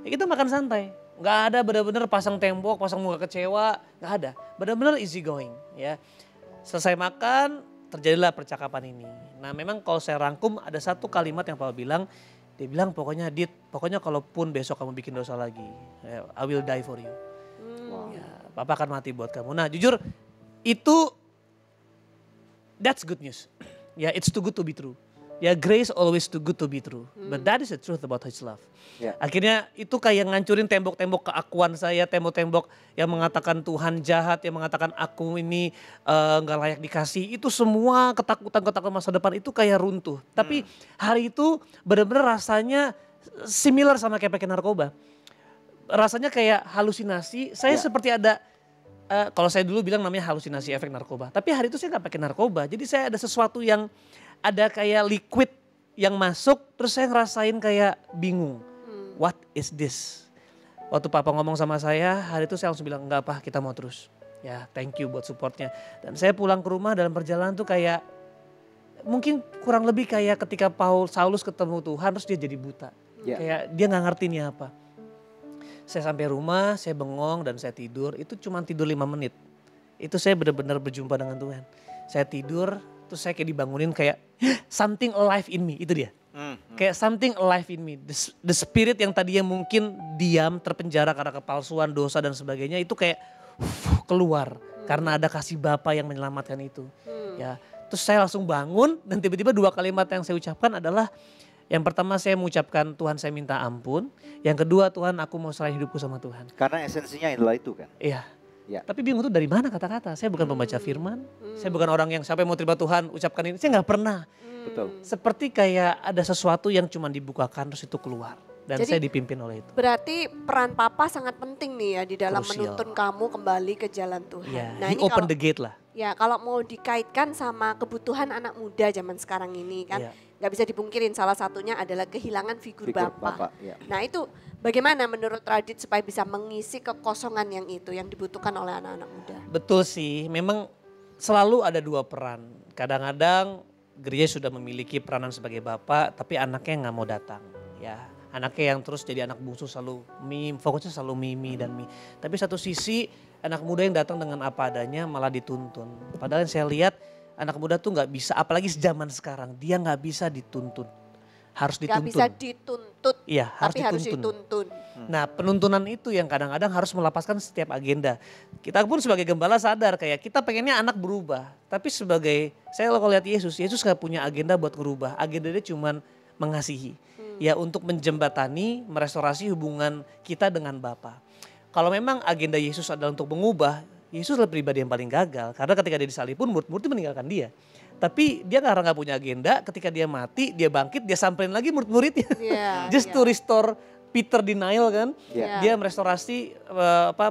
Ya kita makan santai, nggak ada benar-benar pasang tembok, pasang muka kecewa, nggak ada. Benar-benar easy going ya. Selesai makan, terjadilah percakapan ini. Nah memang kalau saya rangkum ada satu kalimat yang papa bilang, dia bilang pokoknya Dit, pokoknya kalaupun besok kamu bikin dosa lagi, I will die for you. Ya, papa akan mati buat kamu. Nah jujur itu that's good news. Ya it's too good to be true. Ya grace always too good to be true. But that is the truth about his love. Akhirnya itu kayak ngancurin tembok-tembok keakuan saya, tembok-tembok yang mengatakan Tuhan jahat, yang mengatakan aku ini gak layak dikasih. Itu semua ketakutan-ketakutan masa depan itu kayak runtuh. Tapi hari itu benar-benar rasanya similar sama kayak pakai narkoba. Rasanya kayak halusinasi, saya seperti ada, kalau saya dulu bilang namanya halusinasi efek narkoba. Tapi hari itu saya gak pakai narkoba, jadi saya ada sesuatu yang ada kayak liquid yang masuk, terus saya ngerasain kayak bingung. What is this? Waktu papa ngomong sama saya, hari itu saya langsung bilang, enggak apa, kita mau terus. Ya, thank you buat supportnya. Dan saya pulang ke rumah dalam perjalanan tuh kayak, mungkin kurang lebih kayak ketika Saulus ketemu Tuhan terus dia jadi buta. Kayak dia gak ngerti ini apa. Saya sampai rumah, saya bengong dan saya tidur, itu cuma tidur 5 menit. Itu saya benar-benar berjumpa dengan Tuhan. Saya tidur, terus saya kayak dibangunin kayak something alive in me, itu dia. Kayak something alive in me. The spirit yang tadinya mungkin diam, terpenjara karena kepalsuan, dosa dan sebagainya, itu kayak keluar. Karena ada kasih Bapa yang menyelamatkan itu. Ya, terus saya langsung bangun dan tiba-tiba 2 kalimat yang saya ucapkan adalah, yang pertama saya mengucapkan Tuhan saya minta ampun. Yang kedua Tuhan aku mau serahin hidupku sama Tuhan. Karena esensinya adalah itu kan? Iya. Tapi bingung tuh dari mana kata-kata. Saya bukan pembaca firman. Saya bukan orang yang siapa yang mau terima Tuhan ucapkan ini. Saya gak pernah. Betul. Seperti kayak ada sesuatu yang cuma dibukakan terus itu keluar. Dan Jadi, saya dipimpin oleh itu. Berarti peran papa sangat penting nih ya di dalam Krusial. menuntun kamu kembali ke jalan Tuhan. Ya, Nah he ini open kalau, the gate lah. ya kalau mau dikaitkan sama kebutuhan anak muda zaman sekarang ini kan, nggak bisa dipungkirin salah satunya adalah kehilangan figur Bapa. Nah itu bagaimana menurut Radit supaya bisa mengisi kekosongan yang itu yang dibutuhkan oleh anak-anak muda? Betul sih, memang selalu ada 2 peran. Kadang-kadang gereja sudah memiliki peranan sebagai bapak, tapi anaknya nggak mau datang. Ya, anaknya yang terus jadi anak bungsu selalu fokusnya selalu mimi dan mi. Tapi satu sisi anak muda yang datang dengan apa adanya malah dituntun. Padahal yang saya lihat anak muda tuh nggak bisa, apalagi zaman sekarang dia nggak bisa dituntun. Harus dituntun. Gak bisa dituntut, iya, tapi harus dituntun. Nah penuntunan itu yang kadang-kadang harus melepaskan setiap agenda. Kita pun sebagai gembala sadar kayak kita pengennya anak berubah. Tapi sebagai, saya kalau lihat Yesus gak punya agenda buat berubah. Agenda dia cuman mengasihi. Ya untuk menjembatani, merestorasi hubungan kita dengan Bapa. Kalau memang agenda Yesus adalah untuk mengubah, Yesus adalah pribadi yang paling gagal. Karena ketika dia disalib pun murid-murid meninggalkan dia. Tapi dia karena gak punya agenda, ketika dia mati, dia bangkit, dia samperin lagi murid-muridnya. Just to restore Peter denial kan. Dia merestorasi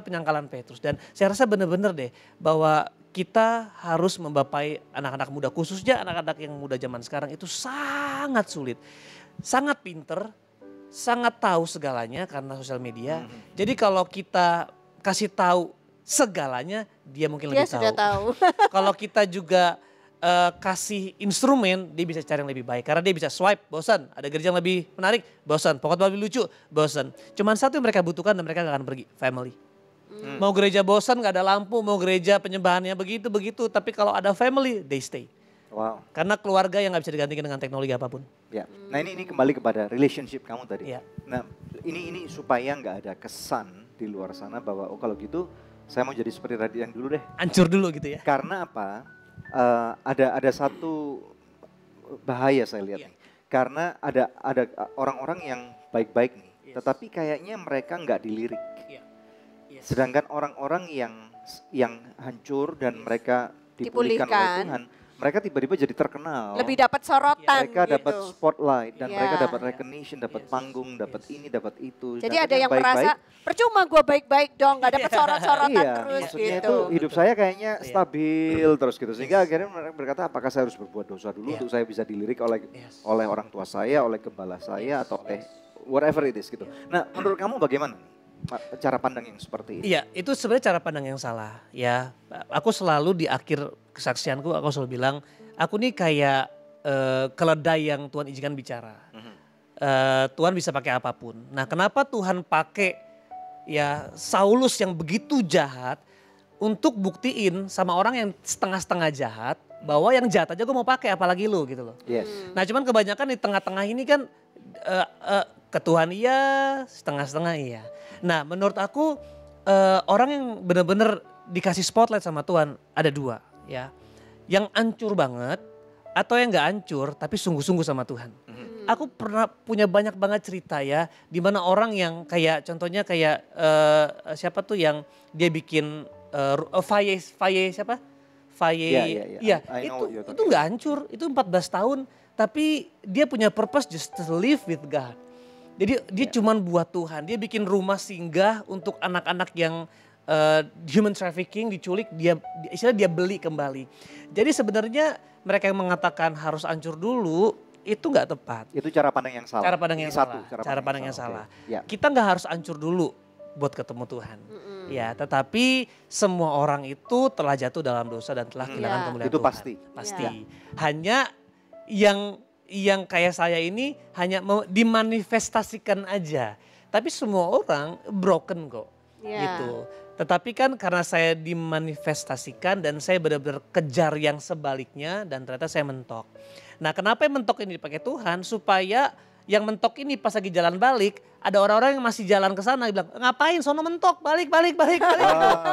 penyangkalan Petrus. Dan saya rasa benar-benar deh bahwa kita harus membapai anak-anak muda, khususnya anak-anak yang muda zaman sekarang itu sangat sulit. Sangat pinter, sangat tahu segalanya karena sosial media. Jadi kalau kita kasih tahu segalanya, dia mungkin lebih tahu. Dia sudah tahu. Kalau kita juga kasih instrumen, dia bisa cari yang lebih baik. Karena dia bisa swipe, bosan. Ada gereja yang lebih menarik, bosan. Pokoknya lebih lucu, bosan. Cuman satu yang mereka butuhkan dan mereka gak akan pergi, family. Mau gereja bosan gak ada lampu, mau gereja penyembahannya begitu-begitu. Tapi kalau ada family, they stay. Wow. Karena keluarga yang gak bisa digantikan dengan teknologi apapun. Ya. Nah ini kembali kepada relationship kamu tadi. Ya. Nah ini supaya nggak ada kesan di luar sana bahwa oh kalau gitu saya mau jadi seperti Radit yang dulu deh. Hancur dulu gitu ya. Karena apa? Ada satu bahaya saya lihat nih. Karena ada orang-orang yang baik-baik nih, tetapi kayaknya mereka nggak dilirik. Sedangkan orang-orang yang hancur dan mereka dipulihkan oleh Tuhan, mereka tiba-tiba jadi terkenal. Lebih dapat sorotan mereka gitu. dapat spotlight dan mereka dapat recognition, dapat panggung, dapat ini, dapat itu. Jadi ada yang merasa percuma gue baik-baik dong, gak dapat sorot-sorotan terus maksudnya gitu. itu hidup saya kayaknya stabil terus gitu. Sehingga akhirnya mereka berkata apakah saya harus berbuat dosa dulu untuk saya bisa dilirik oleh orang tua saya, oleh gembala saya atau oleh whatever it is gitu. Nah menurut kamu bagaimana cara pandang yang seperti ini? Iya, itu sebenarnya cara pandang yang salah. Ya, aku selalu di akhir kesaksianku aku selalu bilang, aku nih kayak keledai yang Tuhan izinkan bicara. Tuhan bisa pakai apapun. Nah, kenapa Tuhan pakai ya Saulus yang begitu jahat untuk buktiin sama orang yang setengah-setengah jahat bahwa yang jahat aja gue mau pakai, apalagi lu gitu loh. Yes. Nah, cuman kebanyakan di tengah-tengah ini kan ke Tuhan iya, setengah-setengah iya. Nah menurut aku orang yang benar-benar dikasih spotlight sama Tuhan ada 2 ya. Yang hancur banget atau yang gak hancur tapi sungguh-sungguh sama Tuhan. Aku pernah punya banyak banget cerita ya. Dimana orang yang kayak contohnya kayak siapa tuh yang dia bikin Faye siapa? Faye. Iya itu gak hancur, itu 14 tahun. Tapi dia punya purpose just to live with God. Jadi dia cuman buat Tuhan, dia bikin rumah singgah untuk anak-anak yang human trafficking, diculik, istilahnya dia beli kembali. Jadi sebenarnya mereka yang mengatakan harus hancur dulu, itu nggak tepat. Itu cara pandang yang salah. Cara pandang yang Ini satu, salah. Cara pandang yang salah. Ya. Kita nggak harus hancur dulu buat ketemu Tuhan. Ya, tetapi semua orang itu telah jatuh dalam dosa dan telah kehilangan kemuliaan Itu Tuhan. pasti. Pasti. Ya. Hanya yang kayak saya ini hanya mau dimanifestasikan aja. Tapi semua orang broken kok. Gitu. Tetapi kan karena saya dimanifestasikan dan saya benar-benar kejar yang sebaliknya dan ternyata saya mentok. Nah, kenapa yang mentok ini dipakai Tuhan? Supaya yang mentok ini pas lagi jalan balik, ada orang-orang yang masih jalan ke sana bilang, ngapain sono mentok, balik.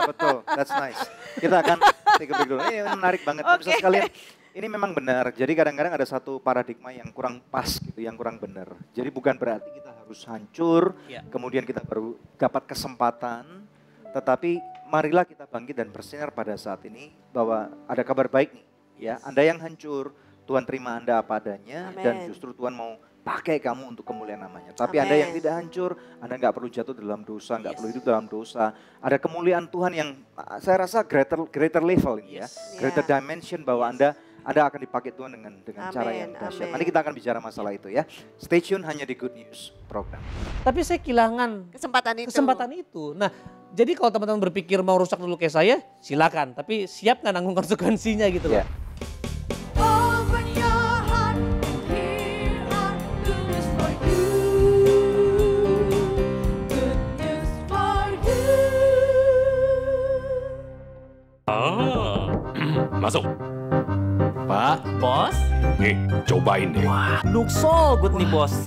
Betul, that's nice. Kita akan take a break dulu. Ini menarik banget, pemirsa sekalian. Ini memang benar, jadi kadang-kadang ada satu paradigma yang kurang pas gitu, yang kurang benar. Jadi bukan berarti kita harus hancur, kemudian kita baru dapat kesempatan. Tetapi marilah kita bangkit dan bersinar pada saat ini bahwa ada kabar baik nih. Ya, Anda yang hancur, Tuhan terima Anda apa adanya. Amen. Dan justru Tuhan mau pakai kamu untuk kemuliaan namanya. Tapi Anda yang tidak hancur, Anda nggak perlu jatuh dalam dosa, nggak perlu hidup dalam dosa. Ada kemuliaan Tuhan yang saya rasa greater level ini ya. Greater dimension bahwa Anda akan dipakai Tuhan dengan cara yang dahsyat. Nanti kita akan bicara masalah itu ya. Stay tune hanya di Good News program. Tapi saya kehilangan kesempatan itu. Nah, jadi kalau teman-teman berpikir mau rusak dulu kayak saya, silakan. Tapi siap nggak nanggung konsekuensinya gitu loh. Open your heart, here are good news for you. Good news for you. Masuk. Pak, bos. Nih, cobain deh. Wah, look so good nih bos.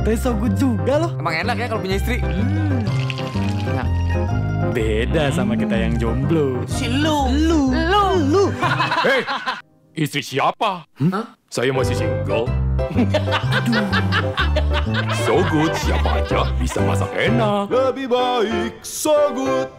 Taste so good juga loh. Emang enak ya kalau punya istri? Enak. Beda sama kita yang jomblo. Si lu. Hei, istri siapa? Saya masih single. So good, siapa aja bisa masak enak. Lebih baik so good.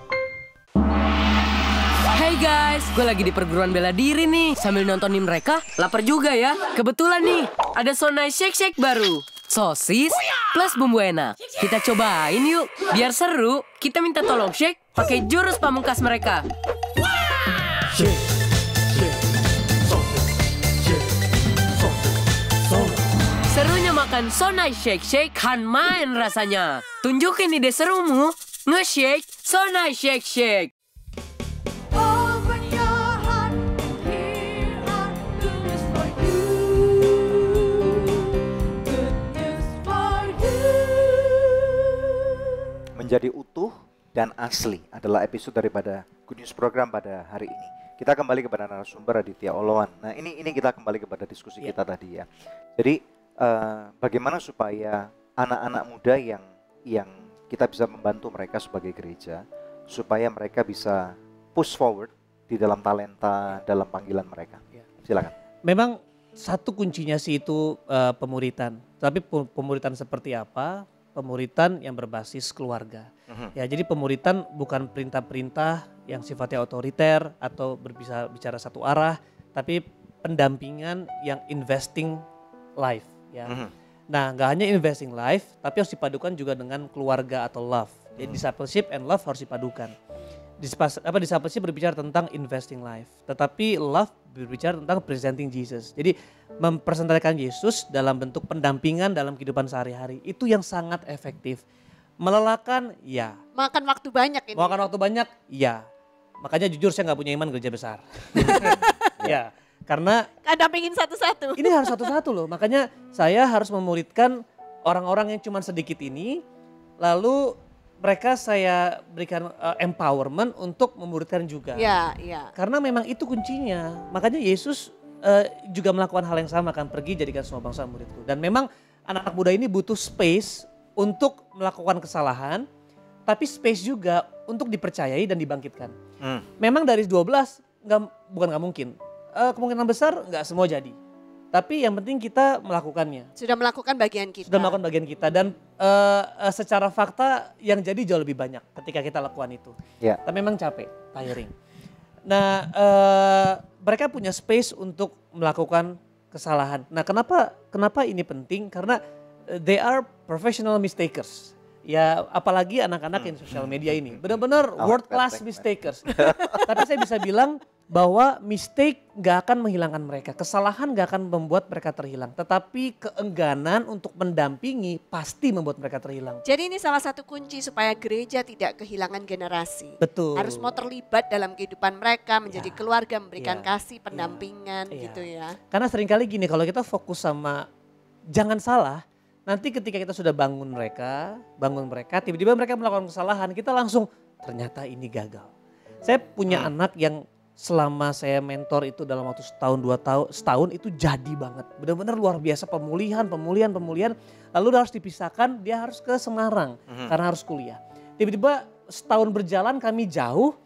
Hey guys, gue lagi di perguruan bela diri nih. Sambil nontonin mereka, lapar juga ya. Kebetulan nih, ada Sonai Shake Shake baru. Sosis plus bumbu enak. Kita cobain yuk. Biar seru, kita minta tolong shake pakai jurus pamungkas mereka. Serunya makan Sonai Shake Shake kan main rasanya. Tunjukin ide serumu, nge-shake Sonai Shake Shake. Open your heart, here are good news for you. Good news for you. Menjadi utuh dan asli adalah episode daripada Good News program pada hari ini. Kita kembali kepada narasumber Aditya Oloan. Nah ini kita kembali kepada diskusi kita tadi ya. Jadi bagaimana supaya anak-anak muda yang kita bisa membantu mereka sebagai gereja supaya mereka bisa push forward di dalam talenta, dalam panggilan mereka. Silakan. Memang satu kuncinya sih itu pemuritan. Tapi pemuritan seperti apa? Pemuritan yang berbasis keluarga. Ya, jadi pemuritan bukan perintah-perintah yang sifatnya otoriter atau bicara satu arah, tapi pendampingan yang investing life. Ya. Nah, nggak hanya investing life, tapi harus dipadukan juga dengan keluarga atau love. Jadi discipleship and love harus dipadukan. Discipleship berbicara tentang investing life, tetapi love berbicara tentang presenting Jesus. Jadi mempresentasikan Yesus dalam bentuk pendampingan dalam kehidupan sehari-hari itu yang sangat efektif. Melelahkan, ya. Makan waktu banyak ini. Makan waktu banyak, ya. Makanya jujur saya nggak punya iman gereja besar. Ya, karena dampingin satu-satu. Ini harus satu-satu loh. Makanya saya harus memuridkan orang-orang yang cuma sedikit ini, lalu mereka saya berikan empowerment untuk memuridkan juga. Iya. Karena memang itu kuncinya. Makanya Yesus juga melakukan hal yang sama kan, pergi jadikan semua bangsa muridku. Dan memang anak-anak muda ini butuh space untuk melakukan kesalahan, tapi space juga untuk dipercayai dan dibangkitkan. Memang dari 12 bukan nggak mungkin. Kemungkinan besar nggak semua jadi. Tapi yang penting kita melakukannya. Sudah melakukan bagian kita. Sudah melakukan bagian kita dan secara fakta yang jadi jauh lebih banyak ketika kita lakukan itu. Yeah. Tapi memang capek, tiring. Nah mereka punya space untuk melakukan kesalahan. Nah kenapa ini penting? Karena they are professional mistakers. Ya apalagi anak-anak yang sosial media ini. Benar-benar world class mistakers. Tapi saya bisa bilang bahwa mistake gak akan menghilangkan mereka, kesalahan gak akan membuat mereka terhilang, tetapi keengganan untuk mendampingi pasti membuat mereka terhilang. Jadi ini salah satu kunci supaya gereja tidak kehilangan generasi. Betul. Harus mau terlibat dalam kehidupan mereka, menjadi keluarga, memberikan Ya. kasih, pendampingan gitu ya. Karena seringkali gini, kalau kita fokus sama jangan salah, nanti ketika kita sudah bangun mereka, tiba-tiba mereka melakukan kesalahan, kita langsung ternyata ini gagal. Saya punya anak yang selama saya mentor itu dalam waktu setahun itu jadi banget. Benar-benar luar biasa, pemulihan. Lalu harus dipisahkan, dia harus ke Semarang karena harus kuliah. Tiba-tiba setahun berjalan kami jauh,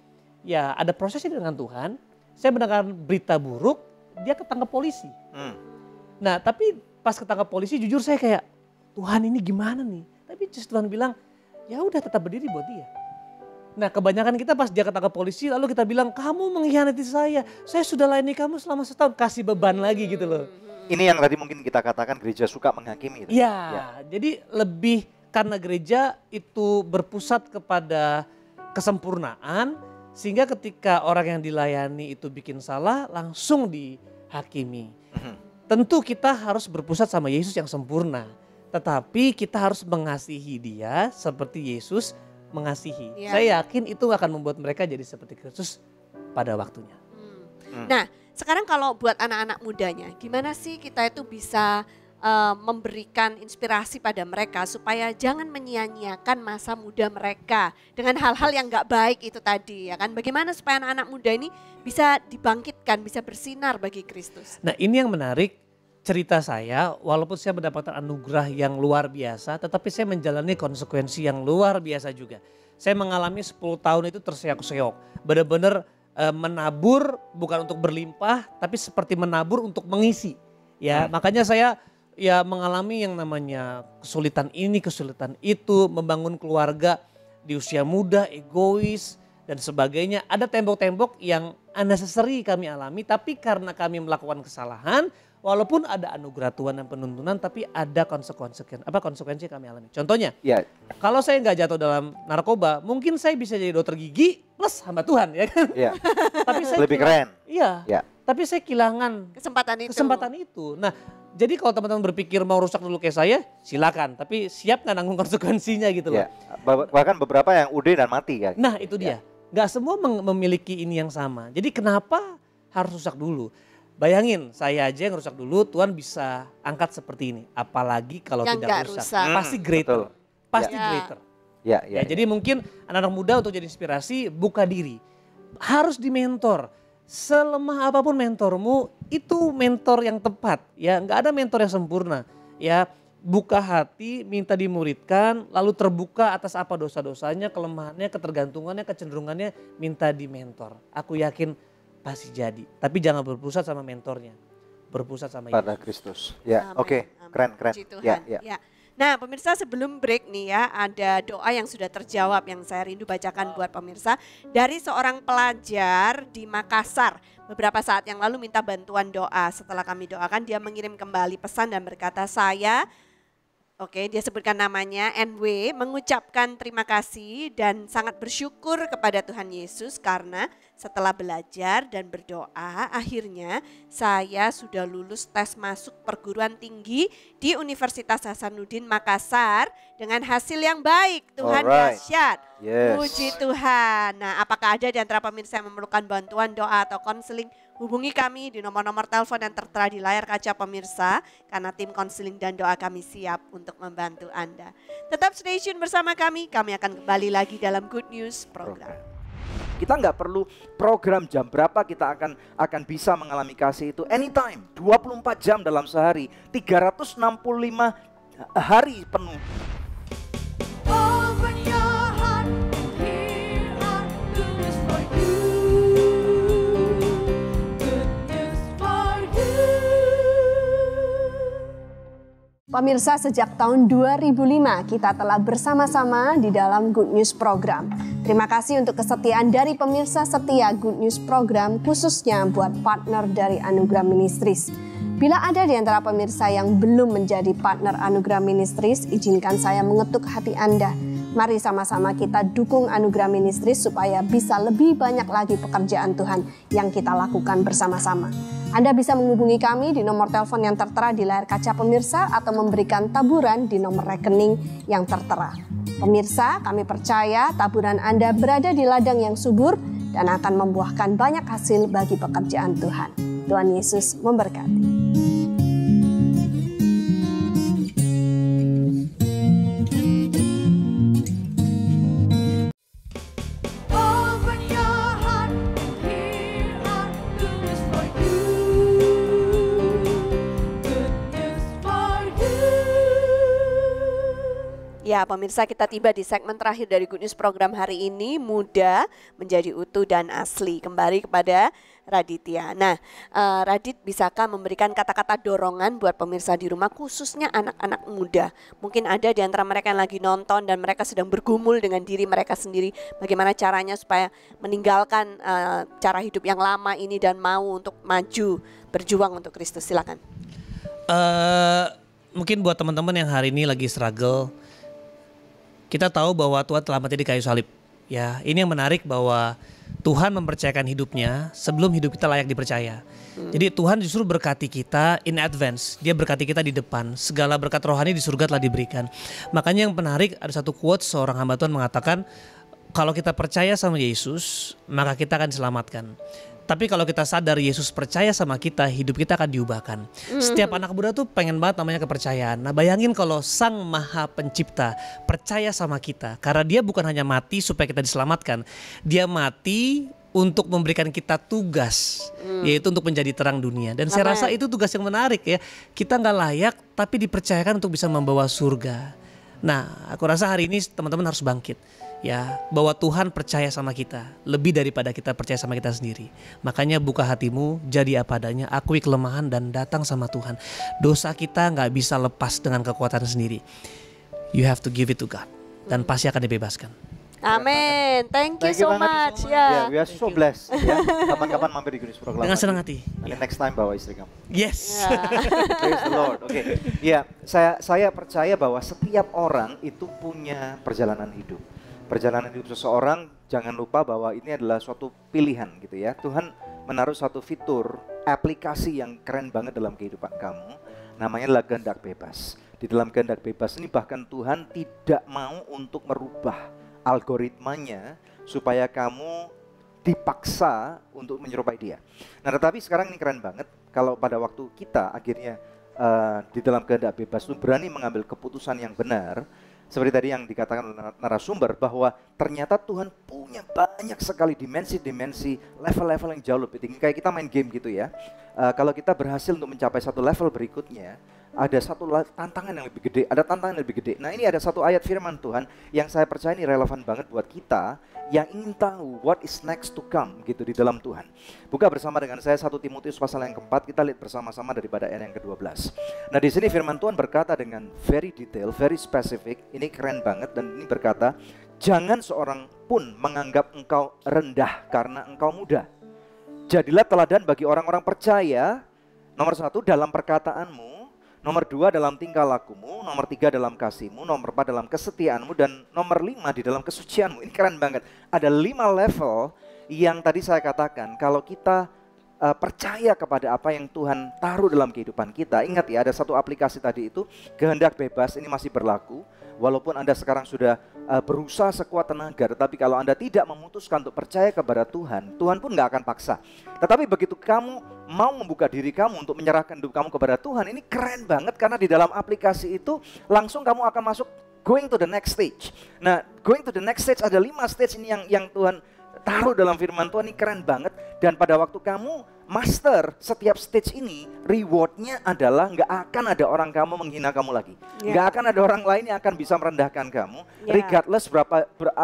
ya ada prosesnya dengan Tuhan. Saya mendengar berita buruk, dia ketangkap polisi. Nah tapi pas ketangkap polisi jujur saya kayak, Tuhan ini gimana nih? Tapi just Tuhan bilang, ya udah tetap berdiri buat dia. Nah kebanyakan kita pas dia ketangkap polisi lalu kita bilang, kamu mengkhianati saya sudah layani kamu selama setahun, kasih beban lagi gitu loh. Ini yang tadi mungkin kita katakan gereja suka menghakimi. Ya, jadi lebih karena gereja itu berpusat kepada kesempurnaan, sehingga ketika orang yang dilayani itu bikin salah langsung dihakimi. Tentu kita harus berpusat sama Yesus yang sempurna, tetapi kita harus mengasihi dia seperti Yesus mengasihi. Ya. Saya yakin itu akan membuat mereka jadi seperti Kristus pada waktunya. Nah sekarang kalau buat anak-anak mudanya, gimana sih kita itu bisa memberikan inspirasi pada mereka supaya jangan menyia-nyiakan masa muda mereka dengan hal-hal yang gak baik itu tadi ya kan. Bagaimana supaya anak-anak muda ini bisa dibangkitkan, bisa bersinar bagi Kristus. Nah ini yang menarik. Cerita saya, walaupun saya mendapatkan anugerah yang luar biasa, tetapi saya menjalani konsekuensi yang luar biasa juga. Saya mengalami 10 tahun itu terseok-seok. Benar-benar menabur bukan untuk berlimpah, tapi seperti menabur untuk mengisi. Ya, makanya saya ya mengalami yang namanya kesulitan ini, kesulitan itu, membangun keluarga di usia muda, egois dan sebagainya. Ada tembok-tembok yang unnecessary kami alami, tapi karena kami melakukan kesalahan, walaupun ada anugerah Tuhan dan penuntunan, tapi ada konsekuensi yang kami alami. Contohnya, kalau saya nggak jatuh dalam narkoba, mungkin saya bisa jadi dokter gigi plus hamba Tuhan, ya kan? Tapi saya lebih keren. Iya. Tapi saya kehilangan kesempatan itu. Nah, jadi kalau teman-teman berpikir mau rusak dulu kayak saya, silakan. Tapi siap nggak nanggung konsekuensinya gitu loh. Bahkan beberapa yang udah dan mati kan. Nah itu dia. Nggak semua memiliki ini yang sama. Jadi kenapa harus rusak dulu? Bayangin saya aja yang rusak dulu, Tuhan bisa angkat seperti ini. Apalagi kalau yang tidak rusak. Pasti greater. Pasti greater. Ya, jadi mungkin anak-anak muda untuk jadi inspirasi, buka diri. Harus dimentor. Selemah apapun mentormu, itu mentor yang tepat. Ya, nggak ada mentor yang sempurna. Ya, buka hati, minta dimuridkan, lalu terbuka atas apa dosa-dosanya, kelemahannya, ketergantungannya, kecenderungannya, minta dimentor. Aku yakin pasti jadi, tapi jangan berpusat sama mentornya, berpusat sama pada Kristus. Ya, oke, keren. Ya. Nah pemirsa sebelum break nih ya, ada doa yang sudah terjawab yang saya rindu bacakan buat pemirsa. Dari seorang pelajar di Makassar, beberapa saat yang lalu minta bantuan doa. Setelah kami doakan, dia mengirim kembali pesan dan berkata, dia sebutkan namanya, NW, mengucapkan terima kasih dan sangat bersyukur kepada Tuhan Yesus karena setelah belajar dan berdoa, akhirnya saya sudah lulus tes masuk perguruan tinggi di Universitas Hasanuddin Makassar dengan hasil yang baik. Tuhan dahsyat. Puji Tuhan. Nah, apakah ada di antara pemirsa yang memerlukan bantuan doa atau konseling? Hubungi kami di nomor-nomor telepon yang tertera di layar kaca pemirsa, karena tim konseling dan doa kami siap untuk membantu Anda. Tetap stay tune bersama kami akan kembali lagi dalam Good News Program. Kita nggak perlu program jam berapa kita akan bisa mengalami kasih itu anytime, 24 jam dalam sehari, 365 hari penuh. Open your heart, here are good news for you. Good news for you. Pemirsa, sejak tahun 2005 kita telah bersama-sama di dalam Good News Program. Terima kasih untuk kesetiaan dari pemirsa setia Good News Program, khususnya buat partner dari Anugerah Ministries. Bila ada di antara pemirsa yang belum menjadi partner Anugerah Ministries, izinkan saya mengetuk hati Anda Mari sama-sama kita dukung Anugerah Ministries supaya bisa lebih banyak lagi pekerjaan Tuhan yang kita lakukan bersama-sama. Anda bisa menghubungi kami di nomor telepon yang tertera di layar kaca pemirsa atau memberikan taburan di nomor rekening yang tertera. Pemirsa, kami percaya taburan Anda berada di ladang yang subur dan akan membuahkan banyak hasil bagi pekerjaan Tuhan. Tuhan Yesus memberkati. Open your heart, here are good news for you. Good news for you. Ya, pemirsa, kita tiba di segmen terakhir dari Good News program hari ini, muda menjadi utuh dan asli. Kembali kepada Raditya. Nah, Radit, bisakah memberikan kata-kata dorongan buat pemirsa di rumah, khususnya anak-anak muda? Mungkin ada di antara mereka yang lagi nonton dan mereka sedang bergumul dengan diri mereka sendiri. Bagaimana caranya supaya meninggalkan cara hidup yang lama ini dan mau untuk maju, berjuang untuk Kristus? Silakan. Mungkin buat teman-teman yang hari ini lagi struggle, kita tahu bahwa Tuhan telah mati di kayu salib. Ya, ini yang menarik bahwa Tuhan mempercayakan hidupnya sebelum hidup kita layak dipercaya. Jadi Tuhan justru berkati kita in advance. Dia berkati kita di depan. Segala berkat rohani di surga telah diberikan. Makanya yang menarik, ada satu quote seorang hamba Tuhan mengatakan, kalau kita percaya sama Yesus, maka kita akan diselamatkan. Tapi kalau kita sadar Yesus percaya sama kita, hidup kita akan diubahkan. Setiap anak muda tuh pengen banget namanya kepercayaan. Nah, bayangin kalau Sang Maha Pencipta percaya sama kita. Karena dia bukan hanya mati supaya kita diselamatkan. Dia mati untuk memberikan kita tugas, yaitu untuk menjadi terang dunia. Dan saya rasa itu tugas yang menarik ya. Kita nggak layak tapi dipercayakan untuk bisa membawa surga. Nah, aku rasa hari ini teman-teman harus bangkit. Ya, bahwa Tuhan percaya sama kita lebih daripada kita percaya sama kita sendiri. Makanya buka hatimu, jadi apa adanya, akui kelemahan dan datang sama Tuhan. Dosa kita nggak bisa lepas dengan kekuatan sendiri. You have to give it to God, dan pasti akan dibebaskan. Amin. Thank you so much. Ya. We are so blessed. Ya. Kapan-kapan mampir di Good News program. Dengan senang hati. Nanti next time bawa istri kamu. Yes. Praise the Lord. Oke. Ya, saya percaya bahwa setiap orang itu punya perjalanan hidup. Perjalanan hidup seseorang, jangan lupa bahwa ini adalah suatu pilihan gitu ya. Tuhan menaruh satu fitur, aplikasi yang keren banget dalam kehidupan kamu. Namanya adalah kehendak bebas. Di dalam kehendak bebas ini bahkan Tuhan tidak mau untuk merubah algoritmanya supaya kamu dipaksa untuk menyerupai dia. Nah, tetapi sekarang ini keren banget kalau pada waktu kita akhirnya di dalam kehendak bebas itu berani mengambil keputusan yang benar. Seperti tadi yang dikatakan oleh narasumber bahwa ternyata Tuhan punya banyak sekali dimensi-dimensi, level-level yang jauh lebih tinggi. Kayak kita main game gitu ya. Kalau kita berhasil untuk mencapai satu level berikutnya, ada satu tantangan yang lebih gede, ada tantangan yang lebih gede. Nah, ini ada satu ayat firman Tuhan yang saya percaya ini relevan banget buat kita yang ingin tahu what is next to come gitu di dalam Tuhan. Buka bersama dengan saya 1 Timotius pasal yang keempat, kita lihat bersama-sama daripada ayat yang ke-12. Nah, di sini firman Tuhan berkata dengan very detail, very specific, ini keren banget dan ini berkata, jangan seorang pun menganggap engkau rendah karena engkau muda. Jadilah teladan bagi orang-orang percaya, nomor 1 dalam perkataanmu, nomor 2 dalam tingkah lakumu, nomor 3 dalam kasihmu, nomor 4 dalam kesetiaanmu, dan nomor 5 di dalam kesucianmu. Ini keren banget. Ada 5 level yang tadi saya katakan. Kalau kita percaya kepada apa yang Tuhan taruh dalam kehidupan kita. Ingat ya, ada satu aplikasi tadi itu, kehendak bebas, ini masih berlaku. Walaupun Anda sekarang sudah berusaha sekuat tenaga, tetapi kalau Anda tidak memutuskan untuk percaya kepada Tuhan, Tuhan pun nggak akan paksa. Tetapi begitu kamu mau membuka diri kamu untuk menyerahkan hidup kamu kepada Tuhan, ini keren banget karena di dalam aplikasi itu langsung kamu akan masuk going to the next stage. Nah, going to the next stage ada 5 stage ini yang Tuhan taruh dalam firman Tuhan, ini keren banget. Dan pada waktu kamu master setiap stage ini, rewardnya adalah nggak akan ada orang kamu menghina kamu lagi. Nggak akan ada orang lain yang akan bisa merendahkan kamu. Regardless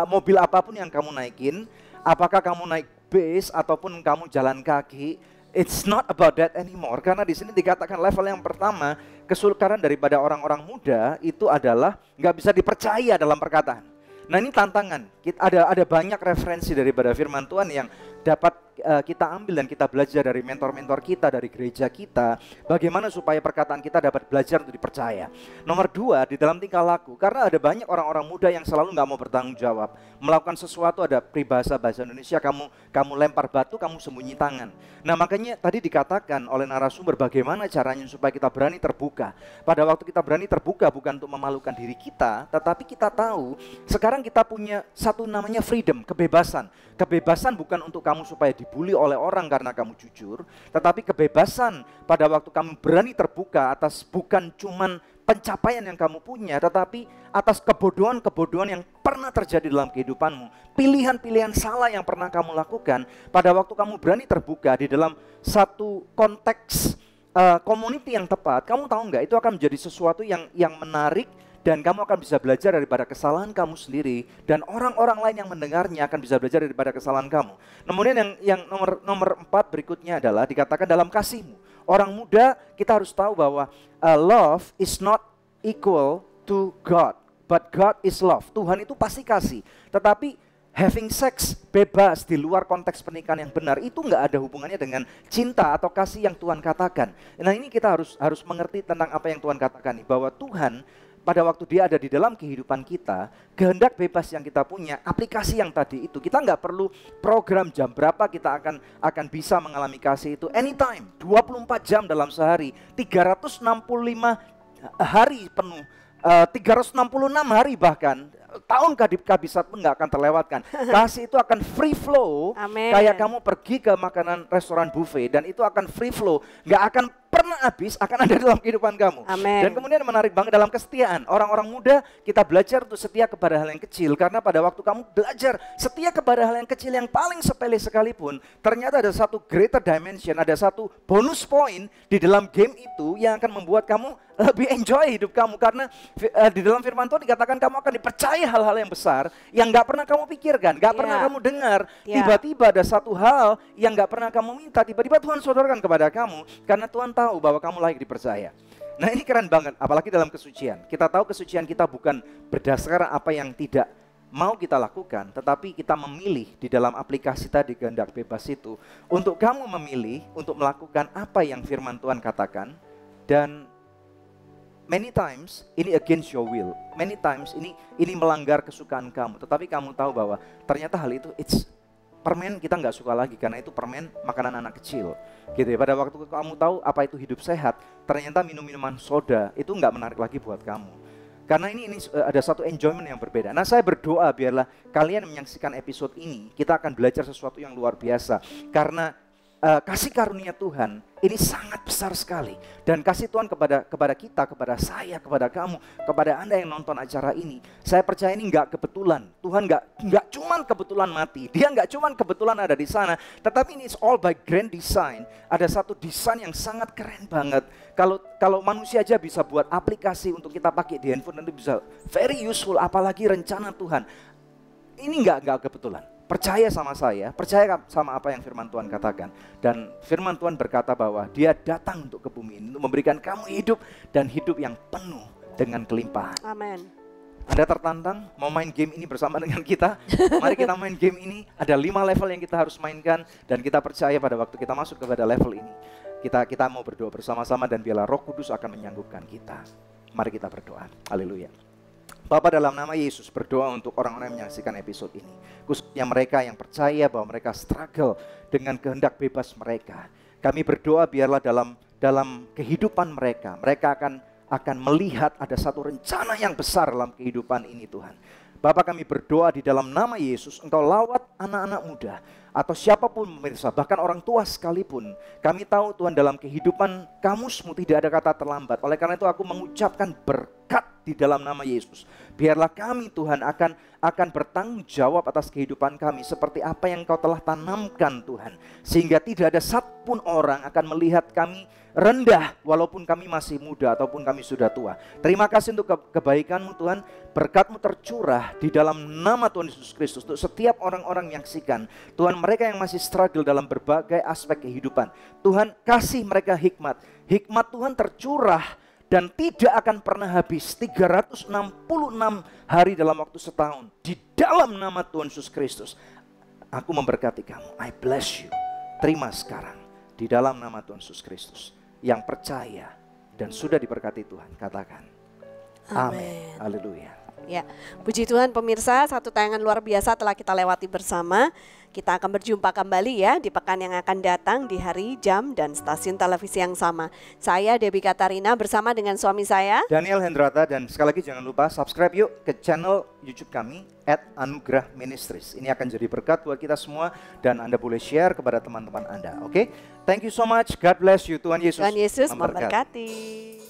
mobil apapun yang kamu naikin, apakah kamu naik bus ataupun kamu jalan kaki, it's not about that anymore. Karena di sini dikatakan level yang pertama, kesulitan daripada orang-orang muda itu adalah nggak bisa dipercaya dalam perkataan. Nah, ini tantangan. Ada banyak referensi daripada firman Tuhan yang dapat kita ambil dan kita belajar dari mentor-mentor kita, dari gereja kita, bagaimana supaya perkataan kita dapat belajar untuk dipercaya. Nomor 2, di dalam tingkah laku, karena ada banyak orang-orang muda yang selalu nggak mau bertanggung jawab. Melakukan sesuatu, ada peribahasa bahasa Indonesia, kamu lempar batu, kamu sembunyi tangan. Nah makanya tadi dikatakan oleh narasumber bagaimana caranya supaya kita berani terbuka. Pada waktu kita berani terbuka bukan untuk memalukan diri kita, tetapi kita tahu sekarang kita punya satu namanya freedom, kebebasan. Kebebasan bukan untuk kamu supaya dibully oleh orang karena kamu jujur, tetapi kebebasan pada waktu kamu berani terbuka atas bukan cuman pencapaian yang kamu punya, tetapi atas kebodohan-kebodohan yang pernah terjadi dalam kehidupanmu. Pilihan-pilihan salah yang pernah kamu lakukan, pada waktu kamu berani terbuka di dalam satu konteks community yang tepat, kamu tahu nggak, itu akan menjadi sesuatu yang menarik. Dan kamu akan bisa belajar daripada kesalahan kamu sendiri, dan orang-orang lain yang mendengarnya akan bisa belajar daripada kesalahan kamu. Kemudian yang nomor 4 berikutnya adalah dikatakan dalam kasihmu. Orang muda kita harus tahu bahwa love is not equal to God, but God is love. Tuhan itu pasti kasih, tetapi having sex bebas di luar konteks pernikahan yang benar itu nggak ada hubungannya dengan cinta atau kasih yang Tuhan katakan. Nah ini kita harus mengerti tentang apa yang Tuhan katakan nih, bahwa Tuhan pada waktu dia ada di dalam kehidupan kita, kehendak bebas yang kita punya, aplikasi yang tadi itu, kita nggak perlu program jam berapa kita akan bisa mengalami kasih itu. Anytime, 24 jam dalam sehari, 365 hari penuh, 366 hari bahkan, tahun kabisat pun nggak akan terlewatkan. Kasih itu akan free flow. Amen. Kayak kamu pergi ke makanan restoran buffet, dan itu akan free flow, nggak akan pernah habis, akan ada dalam kehidupan kamu. Amen. Dan kemudian menarik banget dalam kesetiaan. Orang-orang muda kita belajar untuk setia kepada hal yang kecil, karena pada waktu kamu belajar setia kepada hal yang kecil yang paling sepele sekalipun, ternyata ada satu greater dimension, ada satu bonus point di dalam game itu yang akan membuat kamu lebih enjoy hidup kamu. Karena di dalam firman Tuhan dikatakan kamu akan dipercaya hal-hal yang besar yang gak pernah kamu pikirkan, gak pernah kamu dengar. Tiba-tiba ada satu hal yang gak pernah kamu minta, tiba-tiba Tuhan sodorkan kepada kamu, karena Tuhan tahu bahwa kamu layak dipercaya. Nah ini keren banget, apalagi dalam kesucian. Kita tahu kesucian kita bukan berdasarkan apa yang tidak mau kita lakukan, tetapi kita memilih di dalam aplikasi tadi kehendak bebas itu, untuk kamu memilih untuk melakukan apa yang firman Tuhan katakan. Dan many times ini against your will, many times ini melanggar kesukaan kamu, tetapi kamu tahu bahwa ternyata hal itu permen kita nggak suka lagi, karena itu permen makanan anak kecil, gitu ya. Pada waktu kamu tahu apa itu hidup sehat, ternyata minuman soda itu nggak menarik lagi buat kamu, karena ini ada satu enjoyment yang berbeda. Nah saya berdoa biarlah kalian menyaksikan episode ini, kita akan belajar sesuatu yang luar biasa, karena kasih karunia Tuhan ini sangat besar sekali, dan kasih Tuhan kepada kita, kepada saya, kepada kamu, kepada Anda yang nonton acara ini, saya percaya ini nggak kebetulan. Tuhan nggak cuman kebetulan mati, dia nggak cuman kebetulan ada di sana, tetapi ini is all by grand design. Ada satu desain yang sangat keren banget. Kalau manusia aja bisa buat aplikasi untuk kita pakai di handphone, nanti bisa very useful, apalagi rencana Tuhan. Ini nggak kebetulan. Percaya sama saya, percaya sama apa yang firman Tuhan katakan. Dan firman Tuhan berkata bahwa dia datang untuk ke bumi ini, untuk memberikan kamu hidup, dan hidup yang penuh dengan kelimpahan. Amin. Anda tertantang mau main game ini bersama dengan kita? Mari kita main game ini. Ada 5 level yang kita harus mainkan, dan kita percaya pada waktu kita masuk kepada level ini, kita mau berdoa bersama-sama, dan biarlah Roh Kudus akan menyanggupkan kita. Mari kita berdoa. Haleluya. Bapa, dalam nama Yesus berdoa untuk orang-orang yang menyaksikan episode ini, khususnya mereka yang percaya bahwa mereka struggle dengan kehendak bebas mereka. Kami berdoa biarlah dalam kehidupan mereka akan melihat ada satu rencana yang besar dalam kehidupan ini Tuhan. Bapak, kami berdoa di dalam nama Yesus, Engkau lawat anak-anak muda atau siapapun pemirsa, bahkan orang tua sekalipun. Kami tahu Tuhan dalam kehidupan kamusmu tidak ada kata terlambat. Oleh karena itu aku mengucapkan berkat di dalam nama Yesus. Biarlah kami Tuhan akan bertanggung jawab atas kehidupan kami seperti apa yang Kau telah tanamkan Tuhan. Sehingga tidak ada satupun orang akan melihat kami rendah walaupun kami masih muda ataupun kami sudah tua. Terima kasih untuk kebaikan-Mu Tuhan. Berkat-Mu tercurah di dalam nama Tuhan Yesus Kristus untuk setiap orang-orang yang menyaksikan. Tuhan, mereka yang masih struggle dalam berbagai aspek kehidupan, Tuhan kasih mereka hikmat. Hikmat Tuhan tercurah dan tidak akan pernah habis. 366 hari dalam waktu setahun. Di dalam nama Tuhan Yesus Kristus, aku memberkati kamu. I bless you. terima sekarang di dalam nama Tuhan Yesus Kristus. Yang percaya dan sudah diberkati Tuhan, katakan amin. Haleluya. Ya, puji Tuhan pemirsa, satu tayangan luar biasa telah kita lewati bersama. Kita akan berjumpa kembali ya di pekan yang akan datang di hari, jam, dan stasiun televisi yang sama. Saya Debbie Katarina bersama dengan suami saya Daniel Hendrata, dan sekali lagi jangan lupa subscribe yuk ke channel YouTube kami @Anugerah Ministries. Ini akan jadi berkat buat kita semua dan Anda boleh share kepada teman-teman Anda. Oke? Thank you so much. God bless you. Tuhan Yesus Tuhan Yesus memberkati. memberkati.